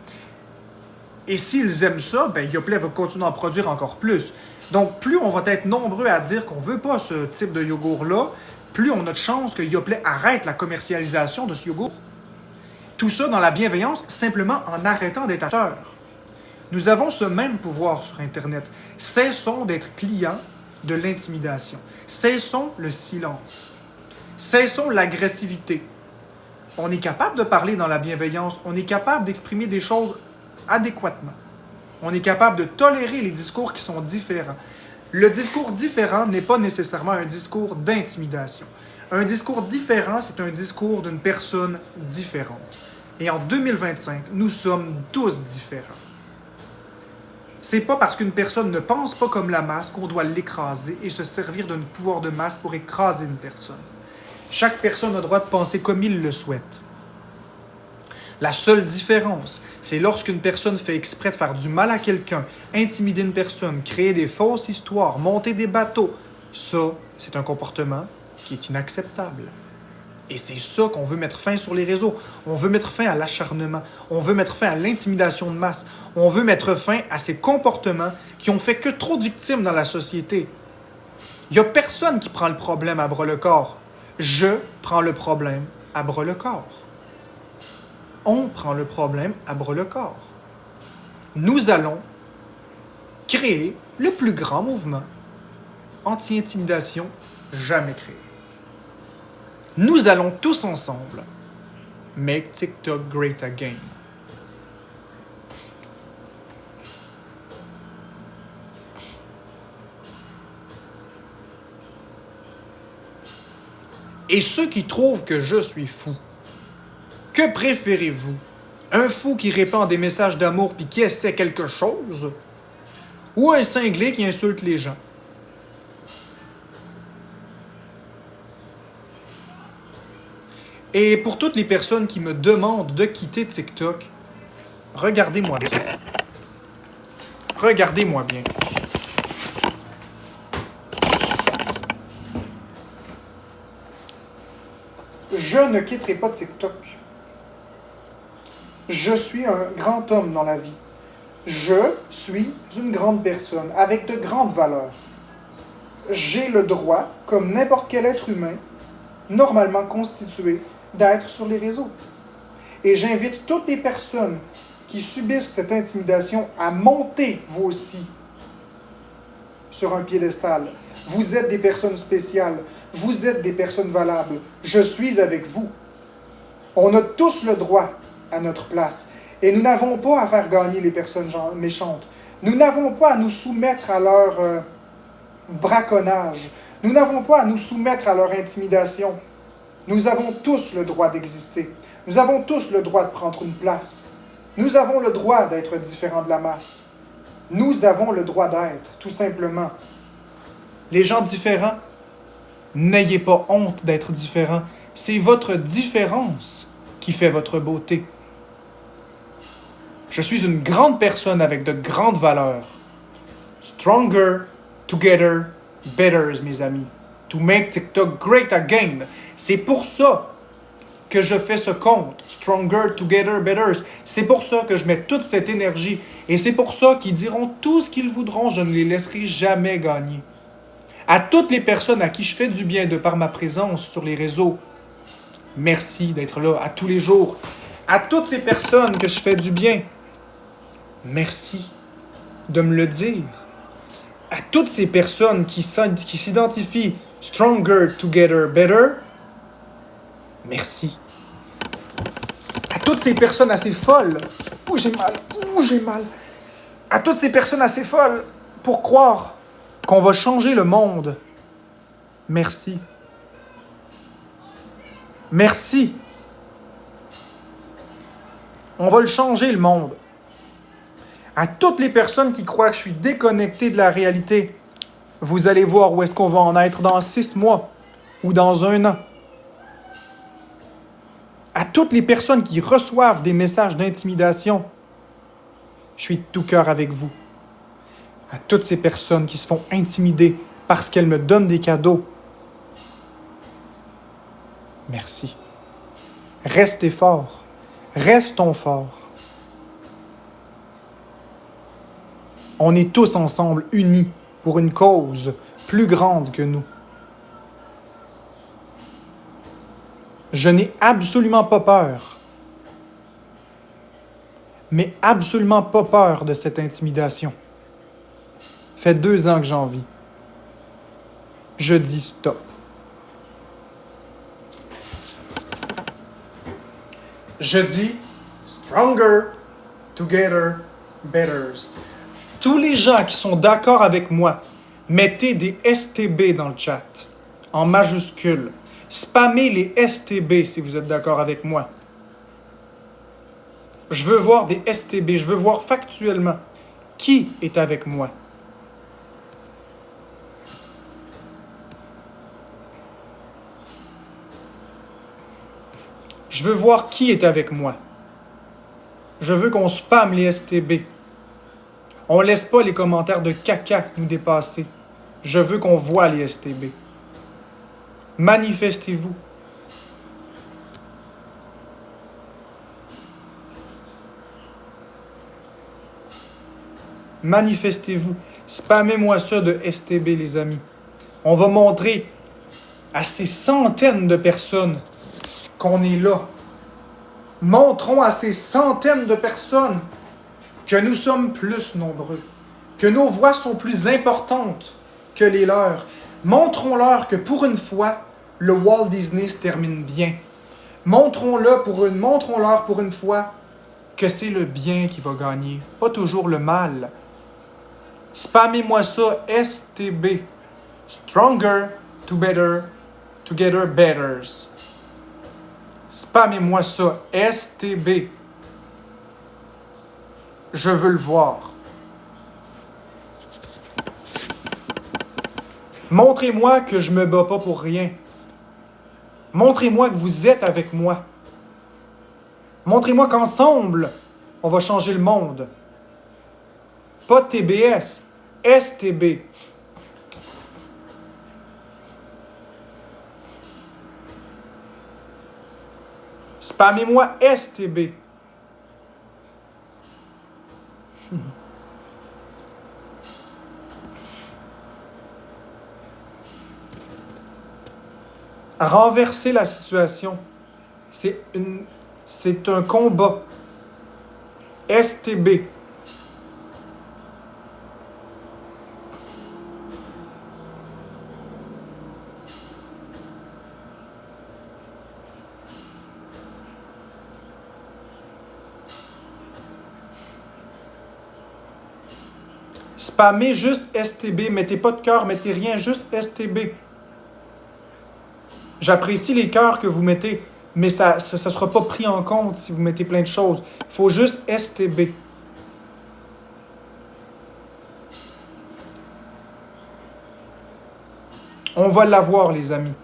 Et s'ils aiment ça, ben Yoplait va continuer d'en produire encore plus. Donc, plus on va être nombreux à dire qu'on veut pas ce type de yogourt-là, plus on a de chances que Yoplait arrête la commercialisation de ce yogourt. Tout ça dans la bienveillance, simplement en arrêtant d'être acteurs. Nous avons ce même pouvoir sur Internet. Cessons d'être clients de l'intimidation. Cessons le silence. Cessons l'agressivité. On est capable de parler dans la bienveillance. On est capable d'exprimer des choses adéquatement. On est capable de tolérer les discours qui sont différents. Le discours différent n'est pas nécessairement un discours d'intimidation. Un discours différent, c'est un discours d'une personne différente. Et en 2025, nous sommes tous différents. C'est pas parce qu'une personne ne pense pas comme la masse qu'on doit l'écraser et se servir d'un pouvoir de masse pour écraser une personne. Chaque personne a le droit de penser comme il le souhaite. La seule différence, c'est lorsqu'une personne fait exprès de faire du mal à quelqu'un, intimider une personne, créer des fausses histoires, monter des bateaux. Ça, c'est un comportement qui est inacceptable. Et c'est ça qu'on veut mettre fin sur les réseaux. On veut mettre fin à l'acharnement. On veut mettre fin à l'intimidation de masse. On veut mettre fin à ces comportements qui ont fait que trop de victimes dans la société. Il n'y a personne qui prend le problème à bras-le-corps. Je prends le problème à bras-le-corps. On prend le problème à bras-le-corps. Nous allons créer le plus grand mouvement anti-intimidation jamais créé. Nous allons tous ensemble make TikTok great again. Et ceux qui trouvent que je suis fou, que préférez-vous? Un fou qui répand des messages d'amour puis qui essaie quelque chose? Ou un cinglé qui insulte les gens? Et pour toutes les personnes qui me demandent de quitter TikTok, regardez-moi bien. Regardez-moi bien. Je ne quitterai pas TikTok. Je suis un grand homme dans la vie. Je suis une grande personne avec de grandes valeurs. J'ai le droit, comme n'importe quel être humain, normalement constitué, d'être sur les réseaux. Et j'invite toutes les personnes qui subissent cette intimidation à monter, vous aussi, sur un piédestal. Vous êtes des personnes spéciales. Vous êtes des personnes valables. Je suis avec vous. On a tous le droit à notre place. Et nous n'avons pas à faire gagner les personnes méchantes. Nous n'avons pas à nous soumettre à leur braconnage. Nous n'avons pas à nous soumettre à leur intimidation. Nous avons tous le droit d'exister. Nous avons tous le droit de prendre une place. Nous avons le droit d'être différents de la masse. Nous avons le droit d'être, tout simplement. Les gens différents, n'ayez pas honte d'être différents. C'est votre différence qui fait votre beauté. Je suis une grande personne avec de grandes valeurs. Stronger, together, better, mes amis. To make TikTok great again. C'est pour ça que je fais ce compte. Stronger, together, better. C'est pour ça que je mets toute cette énergie. Et c'est pour ça qu'ils diront tout ce qu'ils voudront. Je ne les laisserai jamais gagner. À toutes les personnes à qui je fais du bien de par ma présence sur les réseaux, merci d'être là à tous les jours. À toutes ces personnes que je fais du bien, merci de me le dire. À toutes ces personnes qui s'identifient Stronger, Together, Better, merci. À toutes ces personnes assez folles, j'ai mal. À toutes ces personnes assez folles pour croire qu'on va changer le monde, merci. Merci. On va le changer, le monde. À toutes les personnes qui croient que je suis déconnecté de la réalité, vous allez voir où est-ce qu'on va en être dans 6 mois ou dans 1 an. À toutes les personnes qui reçoivent des messages d'intimidation, je suis de tout cœur avec vous. À toutes ces personnes qui se font intimider parce qu'elles me donnent des cadeaux, merci. Restez forts. Restons forts. On est tous ensemble unis pour une cause plus grande que nous. Je n'ai absolument pas peur. Mais absolument pas peur de cette intimidation. Fait 2 ans que j'en vis. Je dis stop. Je dis stronger, together, better. Tous les gens qui sont d'accord avec moi, mettez des STB dans le chat, en majuscule. Spammez les STB si vous êtes d'accord avec moi. Je veux voir des STB, je veux voir factuellement qui est avec moi. Je veux voir qui est avec moi. Je veux qu'on spamme les STB. On ne laisse pas les commentaires de caca nous dépasser. Je veux qu'on voit les STB. Manifestez-vous. Manifestez-vous. Spammez-moi ça de STB, les amis. On va montrer à ces centaines de personnes qu'on est là. Montrons à ces centaines de personnes que nous sommes plus nombreux, que nos voix sont plus importantes que les leurs. Montrons-leur que pour une fois, le Walt Disney se termine bien. Montrons-leur pour une fois que c'est le bien qui va gagner, pas toujours le mal. Spammez-moi ça, STB. Stronger, together betters. Spammez-moi ça, STB. Je veux le voir. Montrez-moi que je me bats pas pour rien. Montrez-moi que vous êtes avec moi. Montrez-moi qu'ensemble, on va changer le monde. Pas TBS, STB. Spammez-moi STB. Renverser la situation. C'est un combat. STB. Spammez juste STB. Mettez pas de cœur, mettez rien, juste STB. J'apprécie les cœurs que vous mettez, mais ça ne sera pas pris en compte si vous mettez plein de choses. Il faut juste STB. On va l'avoir, les amis.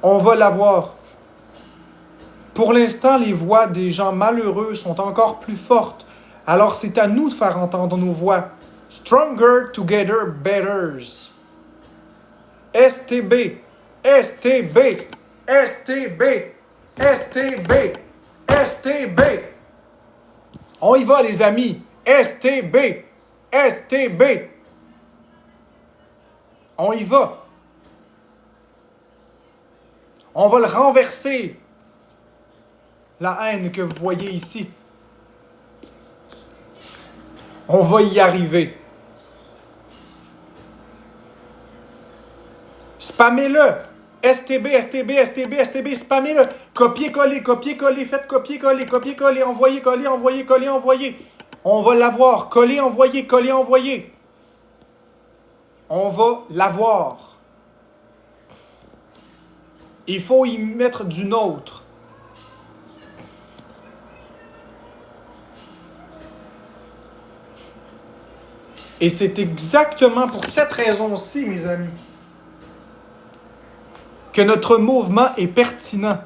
On va l'avoir. Pour l'instant, les voix des gens malheureux sont encore plus fortes. Alors c'est à nous de faire entendre nos voix. Stronger together betters. STB, STB, STB, STB, STB. On y va, les amis. STB, STB. On y va. On va le renverser. La haine que vous voyez ici. On va y arriver. Spammez-le. STB, STB, STB, STB, spammez-le. Copier-coller, copier-coller, faites copier-coller, copier-coller, envoyer, coller, envoyer, coller, envoyer. On va l'avoir. Coller, envoyer, coller, envoyer. On va l'avoir. Il faut y mettre du nôtre. Et c'est exactement pour cette raison-ci, mes amis, que notre mouvement est pertinent.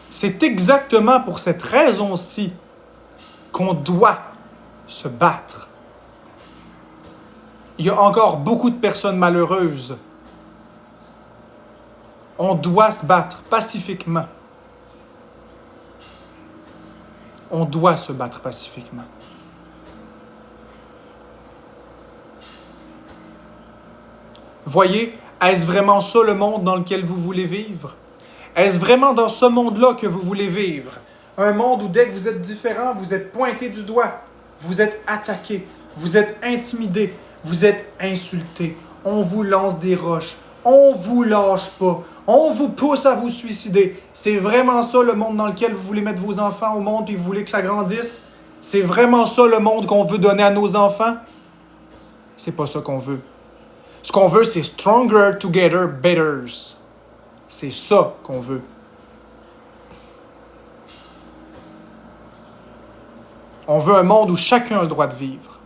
C'est exactement pour cette raison-ci qu'on doit se battre. Il y a encore beaucoup de personnes malheureuses. On doit se battre pacifiquement. On doit se battre pacifiquement. Voyez, est-ce vraiment ça le monde dans lequel vous voulez vivre? Est-ce vraiment dans ce monde-là que vous voulez vivre? Un monde où dès que vous êtes différent, vous êtes pointé du doigt, vous êtes attaqué, vous êtes intimidé, vous êtes insulté, on vous lance des roches, On vous lâche pas. On vous pousse à vous suicider. C'est vraiment ça le monde dans lequel vous voulez mettre vos enfants au monde et vous voulez que ça grandisse? C'est vraiment ça le monde qu'on veut donner à nos enfants? C'est pas ça qu'on veut. Ce qu'on veut, c'est stronger together, better. C'est ça qu'on veut. On veut un monde où chacun a le droit de vivre.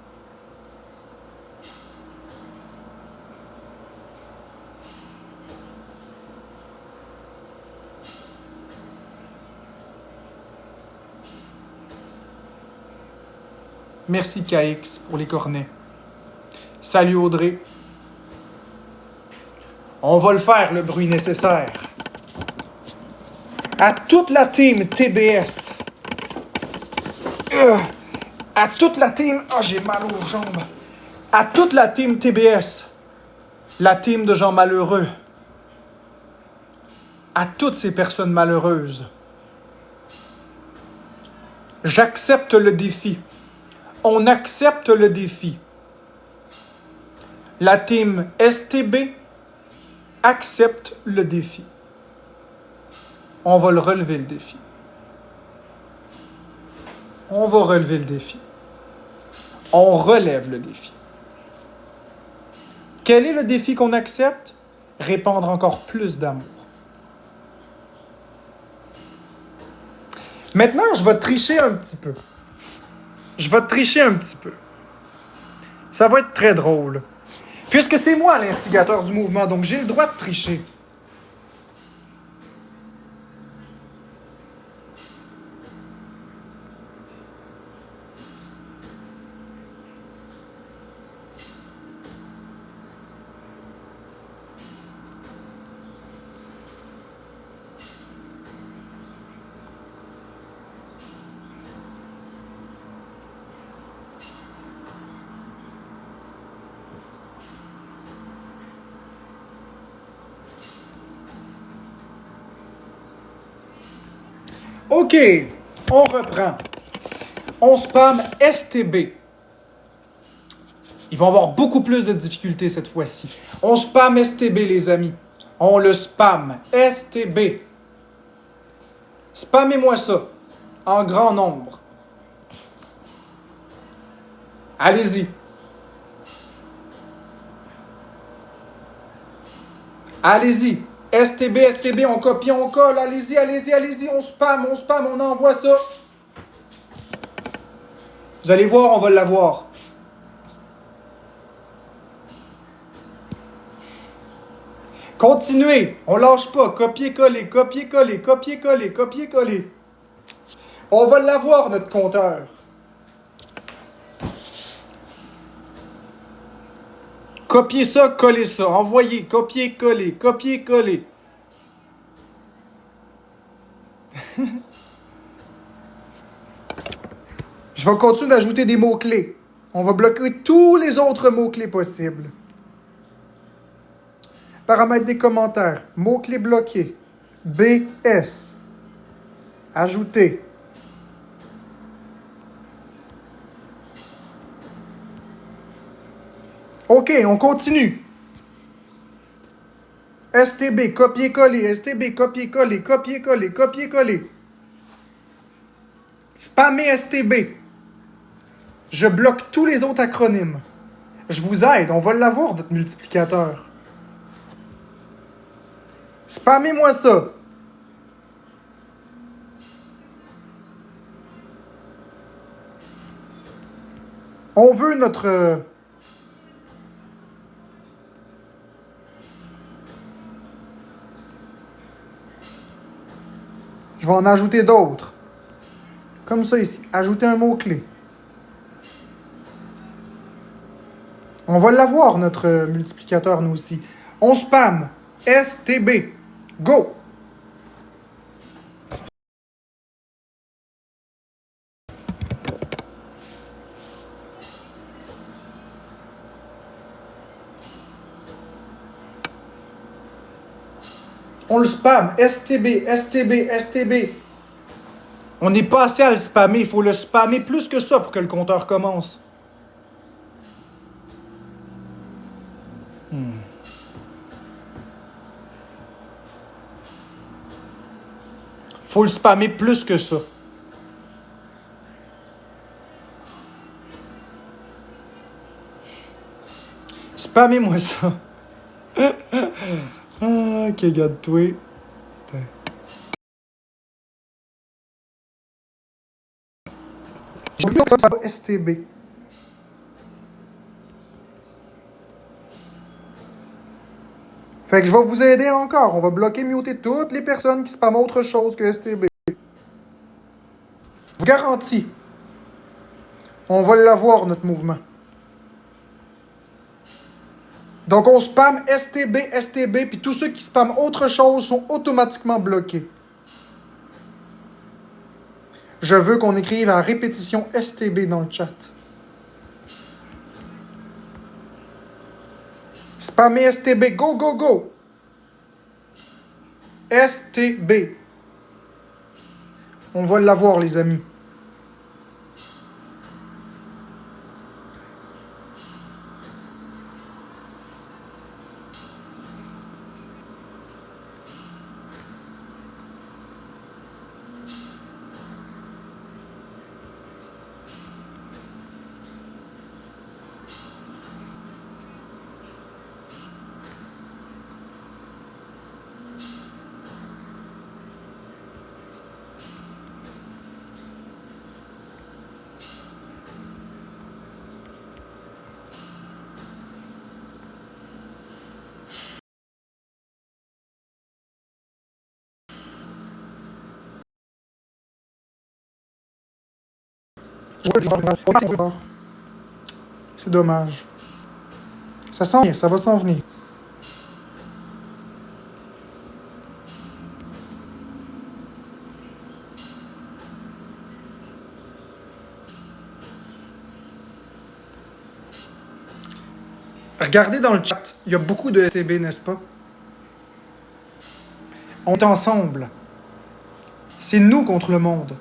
Merci KX pour les cornets. Salut Audrey. On va le faire, le bruit nécessaire. À toute la team TBS. À toute la team... Ah, j'ai mal aux jambes. À toute la team TBS. La team de gens malheureux. À toutes ces personnes malheureuses. J'accepte le défi. On accepte le défi. La team STB accepte le défi. On va le relever, le défi. On va relever le défi. On relève le défi. Quel est le défi qu'on accepte? Répandre encore plus d'amour. Maintenant, je vais tricher un petit peu. Ça va être très drôle. Puisque c'est moi l'instigateur du mouvement, donc j'ai le droit de tricher. OK, on reprend. On spam STB. Ils vont avoir beaucoup plus de difficultés cette fois-ci. On spam STB, les amis. On le spam. STB. Spammez-moi ça. En grand nombre. Allez-y. Allez-y. STB, STB, on copie, on colle. Allez-y, allez-y, allez-y. On spam, on envoie ça. Vous allez voir, on va l'avoir. Continuez. On lâche pas. Copier-coller, copier-coller, copier-coller, copier-coller. On va l'avoir, notre compteur. Copier ça, coller ça. Envoyer, copier, coller, copier, coller. Je vais continuer d'ajouter des mots-clés. On va bloquer tous les autres mots-clés possibles. Paramètres des commentaires. Mots-clés bloqués. BS. Ajouter. OK, on continue. STB, copier-coller, STB, copier-coller, copier-coller, copier-coller. Spammer STB. Je bloque tous les autres acronymes. Je vous aide, on va l'avoir, notre multiplicateur. Spammez-moi ça. On veut notre... Je vais en ajouter d'autres. Comme ça ici. Ajouter un mot-clé. On va l'avoir, notre multiplicateur, nous aussi. On spam. STB. Go! On le spam. STB, STB, STB. On n'est pas assez à le spammer. Il faut le spammer plus que ça pour que le compteur commence. Faut le spammer plus que ça. Spammez-moi ça. Ah, ok, regarde-toi. J'ai oublié ça va STB. Fait que je vais vous aider encore. On va bloquer, muter toutes les personnes qui spamment autre chose que STB. Je vous garantis. On va l'avoir, notre mouvement. Donc, on spamme STB, STB, puis tous ceux qui spamment autre chose sont automatiquement bloqués. Je veux qu'on écrive à répétition STB dans le chat. Spammez STB, go, go, go! STB. On va l'avoir, les amis. C'est dommage. Ça s'en vient, ça va s'en venir. Regardez dans le chat, il y a beaucoup de STB, n'est-ce pas? On est ensemble. C'est nous contre le monde.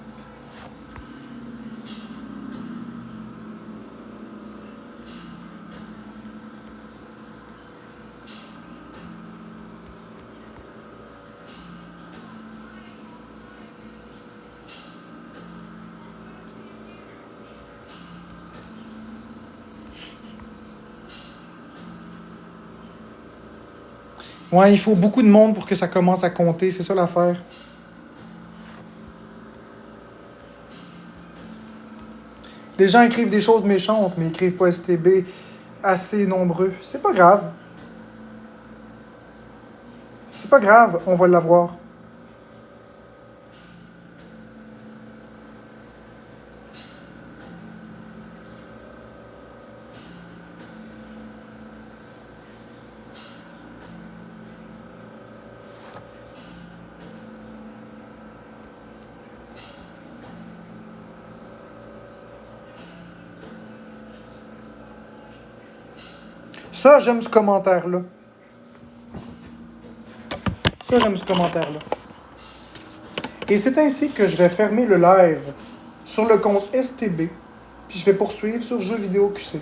Ouais, il faut beaucoup de monde pour que ça commence à compter, c'est ça l'affaire. Les gens écrivent des choses méchantes, mais ils écrivent pas STB assez nombreux. C'est pas grave. C'est pas grave, on va l'avoir. Ça, j'aime ce commentaire-là. Ça, j'aime ce commentaire-là. Et c'est ainsi que je vais fermer le live sur le compte STB, puis je vais poursuivre sur Jeux vidéo QC.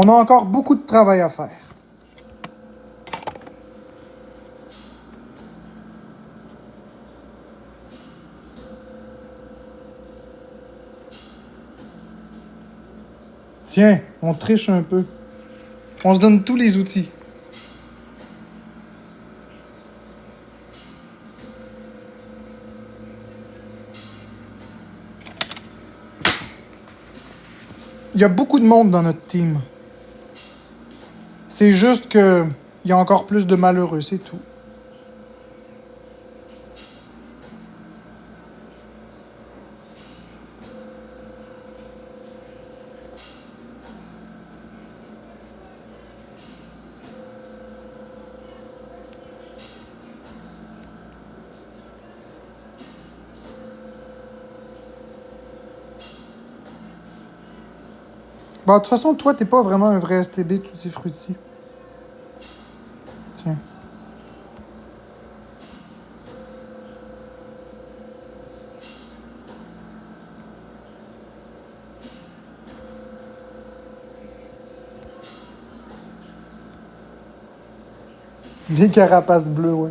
On a encore beaucoup de travail à faire. Tiens, on triche un peu. On se donne tous les outils. Il y a beaucoup de monde dans notre team. C'est juste que il y a encore plus de malheureux, c'est tout. Bah, de toute façon, toi, t'es pas vraiment un vrai STB Tutti Frutti. Tiens. Des carapaces bleues, ouais.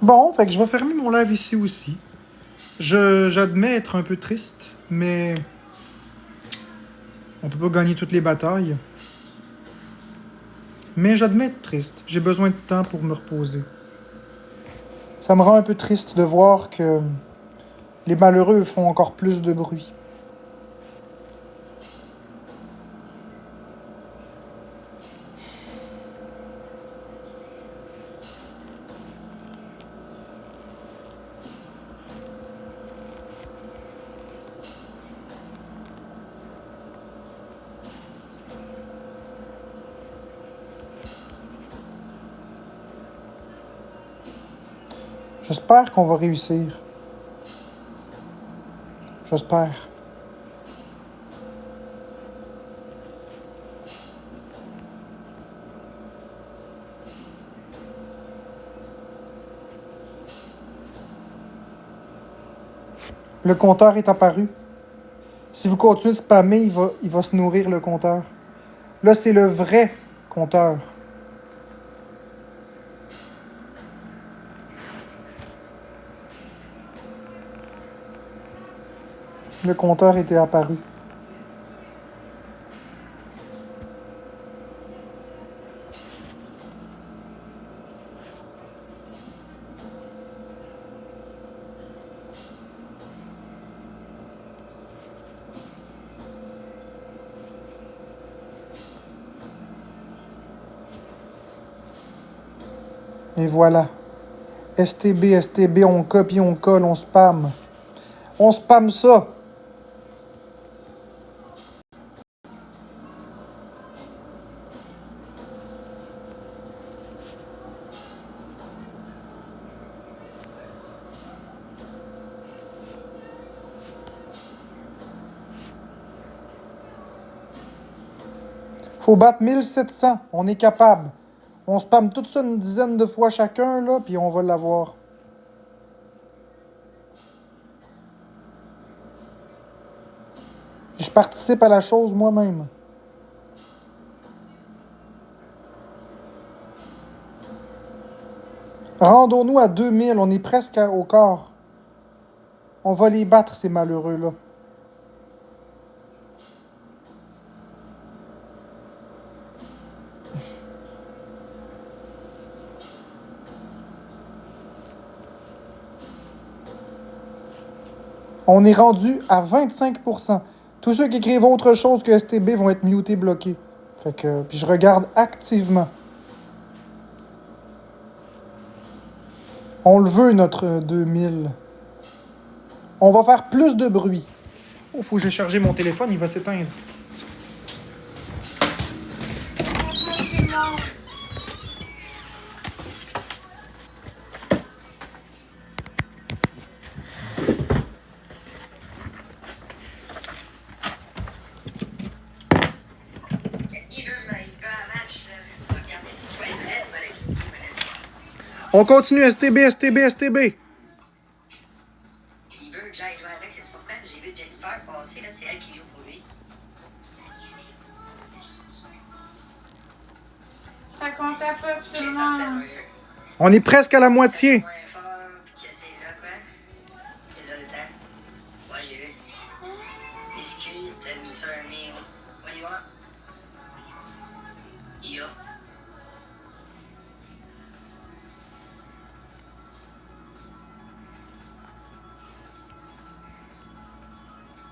Bon, fait que je vais fermer mon live ici aussi. J'admets être un peu triste, mais on peut pas gagner toutes les batailles. Mais j'admets être triste. J'ai besoin de temps pour me reposer. Ça me rend un peu triste de voir que les malheureux font encore plus de bruit. J'espère qu'on va réussir. J'espère. Le compteur est apparu. Si vous continuez de spammer, il va se nourrir le compteur. Là, c'est le vrai compteur. Le compteur était apparu. Et voilà. STB, STB, on copie, on colle, on spam. On spam ça. Faut battre 1700. On est capable. On spam tout ça une dizaine de fois chacun, là, puis on va l'avoir. Je participe à la chose moi-même. Rendons-nous à 2000. On est presque au quart. On va les battre, ces malheureux-là. On est rendu à 25%. Tous ceux qui écrivent autre chose que STB vont être mutés, bloqués. Fait que, puis je regarde activement. On le veut, notre 2000. On va faire plus de bruit. Oh, faut que je charger mon téléphone, il va s'éteindre. On continue, STB, STB, STB. Il veut que j'aille jouer avec, c'est pourquoi j'ai vu Jennifer passer, là, c'est elle qui joue pour lui. Fait qu'on tape absolument. On est presque à la moitié. Moins fort, puis que c'est là, quoi. C'est là le temps. Ouais, j'ai vu. Biscuit, t'as mis ça un meal. What do you want? Yo.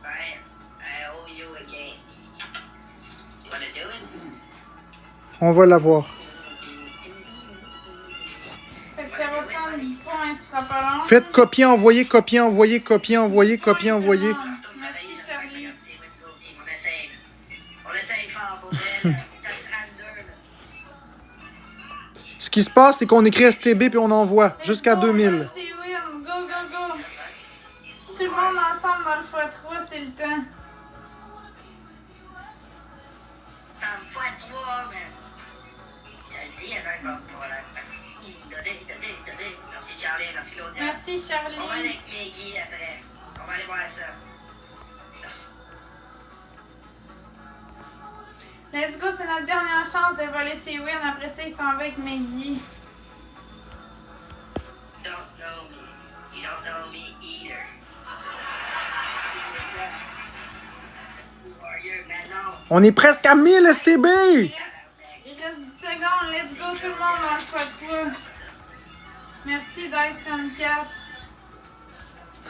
Fine. I owe you a game. You wanna do it? On va l'avoir. Fait que ça va prendre 10 points, ce sera pas long. Faites copier, envoyer, copier, envoyer, copier, envoyer, copier, envoyer. Merci, Charlie. là. Il est à 32, là. Ce qui se passe, c'est qu'on écrit STB puis on envoie Let's jusqu'à go, 2000. Merci, win. Go, go, go. Tout le monde ensemble dans le x3, c'est le temps. Ça me fait 3, man. Je te le dis, il y avait un bon problème. Dodé. Merci Charlie, merci Claudia. Merci, On va aller Charlie. avec Maggie après. On va aller voir ça. Merci. Let's go, c'est notre dernière chance de voler ses wins. Après ça, il s'en va avec Maggie. Don't know me. You don't know me either. Warrior, maintenant. On est presque à 1000 STB! Il reste 10 secondes. Let's go, tout le monde dans le x3. Merci, Dyson 4.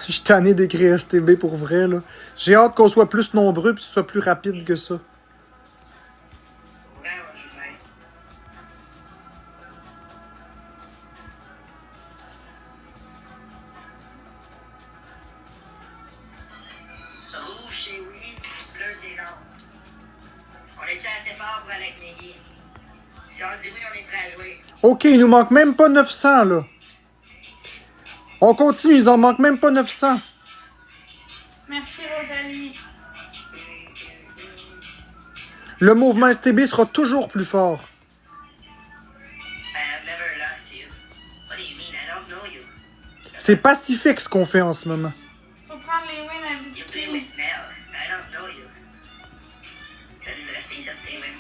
Je suis tanné d'écrire STB pour vrai, là. J'ai hâte qu'on soit plus nombreux puis que ce soit plus rapide que ça. Vraiment, je vais. Rouge, c'est oui. Bleu, c'est non. On est-tu assez fort pour aller avec Maggie? Si on dit oui, on est prêt à jouer. OK, il nous manque même pas 900, là. On continue, il en manque même pas 900. Merci, Rosalie. Le mouvement STB sera toujours plus fort. I have never lost you. What do you mean? I don't know you. C'est pacifique ce qu'on fait en ce moment. Faut prendre les wins à You play biscuit. with Mel. I don't know you. T'as dit de rester ici de tes wins.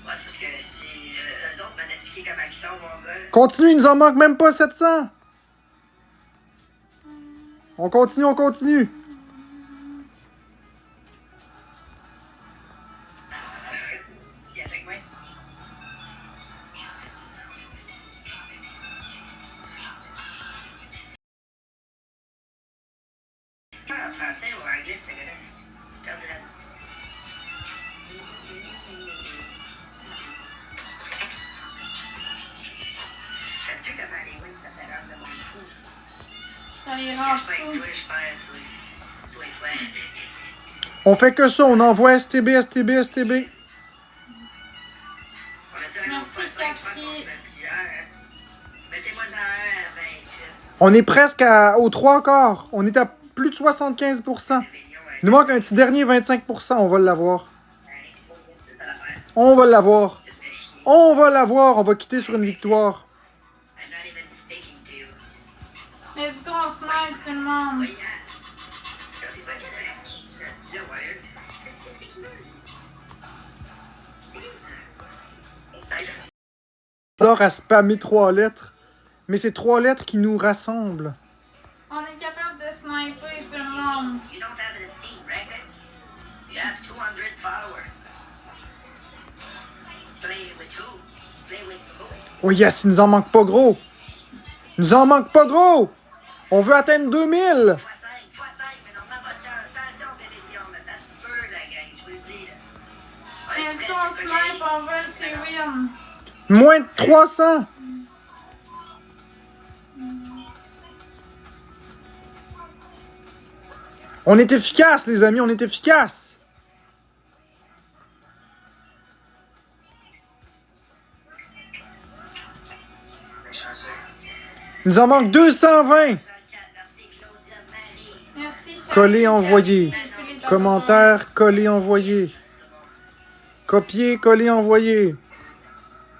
Ouais, c'est parce que si eux autres m'ont expliqué comment ils sont, mon gars. Continue, il nous en manque même pas 700. On continue, on continue. Si avec moi. En français ou en anglais, c'était gars-là? Je te dirais. Sais-tu comment les wins, ça fait rendre le monde fou? Ça les Je rend suis pas avec fous. toi, je perds, toi et frère. On fait que ça, on envoie STB. On a dit un autre Merci, fois 5, je pense Cathy. qu'on a plusieurs, hein. Mettez-moi en 1 à 28. On est presque aux 3 quarts. On est à plus de 75%. Il nous manque un petit dernier 25%. On va l'avoir. C'est ça l'affaire. On va l'avoir. Tu te fais chier. On va l'avoir. On va quitter sur une victoire. I'm not even speaking to you. Let's go, on snipe tout le monde. Voyons. C'est pas correct. Ça se dit, Wired. Qu'est-ce que c'est qui lui? C'est qui ça? Insider. J'adore à spammer 3 lettres. Mais c'est 3 lettres qui nous rassemblent. On est capable de sniper tout le monde. You don't have the team records. You have 200 followers. Play with who? Play with who? Oh yes, il nous en manque pas gros. Il nous en manque pas gros. On veut atteindre 2000. X5, mais non, pas votre chance. Attention, bébé lion, là, ça se peut, la gang, je vous le dis, là. Ouais, tu Let's fais go, on ce que snipe, on vole ses wins. Moins de 300. On est efficace, les amis, on est efficace. chanceux. Il nous en manque 220. Merci, Claudia Marie. Merci, Charlie. Coller, envoyer. Tous les Commentaire, coller, envoyer. Copier, coller, envoyer.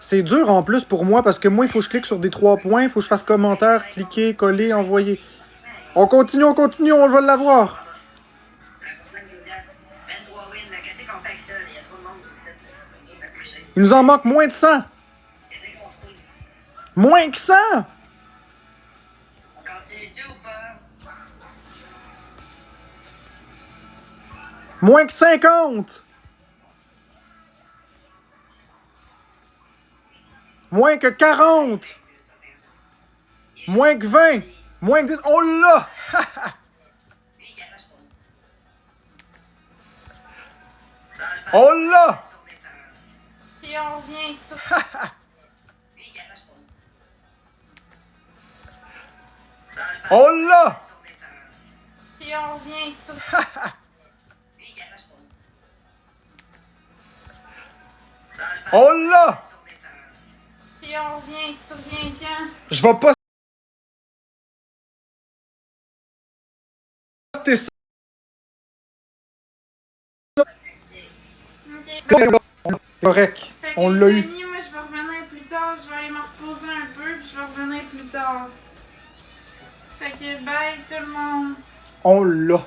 C'est dur en plus pour moi parce que moi, il faut que je clique sur des 3 points. Il faut que je fasse commentaire, cliquer, coller, envoyer. On continue, on va l'avoir. 23 wins, là, qu'est-ce qu'on fait avec ça? Il y a trop de monde qui dit à pousser. Il nous en manque moins de 100. Qu'est-ce qu'on trouve? Moins que 100. On continue-tu ou pas? Moins que 50. Moins que 40. Moins que 20. Moins que 10. Oh là! Lui, il arrache pas. Oh là! Puis on revient. Lui, il arrache pas. Oh là! Puis on revient. Lui, il arrache pas. On l'a! Puis on revient, tu reviens quand? Je vais pas poster ça. Ok. C'est correct. Fait que On les l'a eu. amis, moi je vais revenir plus tard, je vais aller me reposer un peu, puis je vais revenir plus tard. Fait que bye tout le monde. On l'a.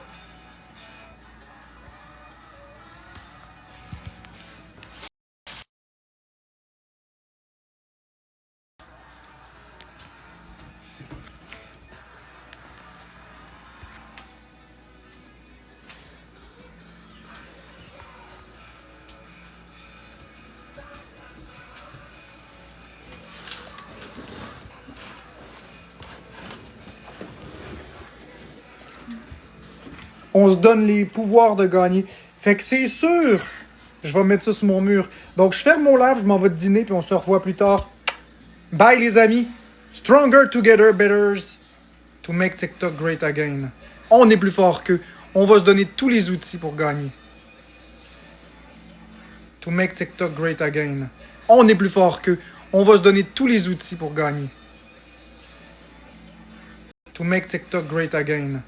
On se donne les pouvoirs de gagner. Fait que c'est sûr, je vais mettre ça sur mon mur. Donc je ferme mon live, je m'en vais dîner, puis on se revoit plus tard. Bye les amis. Stronger together, betters. To make TikTok great again. On est plus fort qu'eux. On va se donner tous les outils pour gagner. To make TikTok great again. On est plus fort qu'eux. On va se donner tous les outils pour gagner. To make TikTok great again.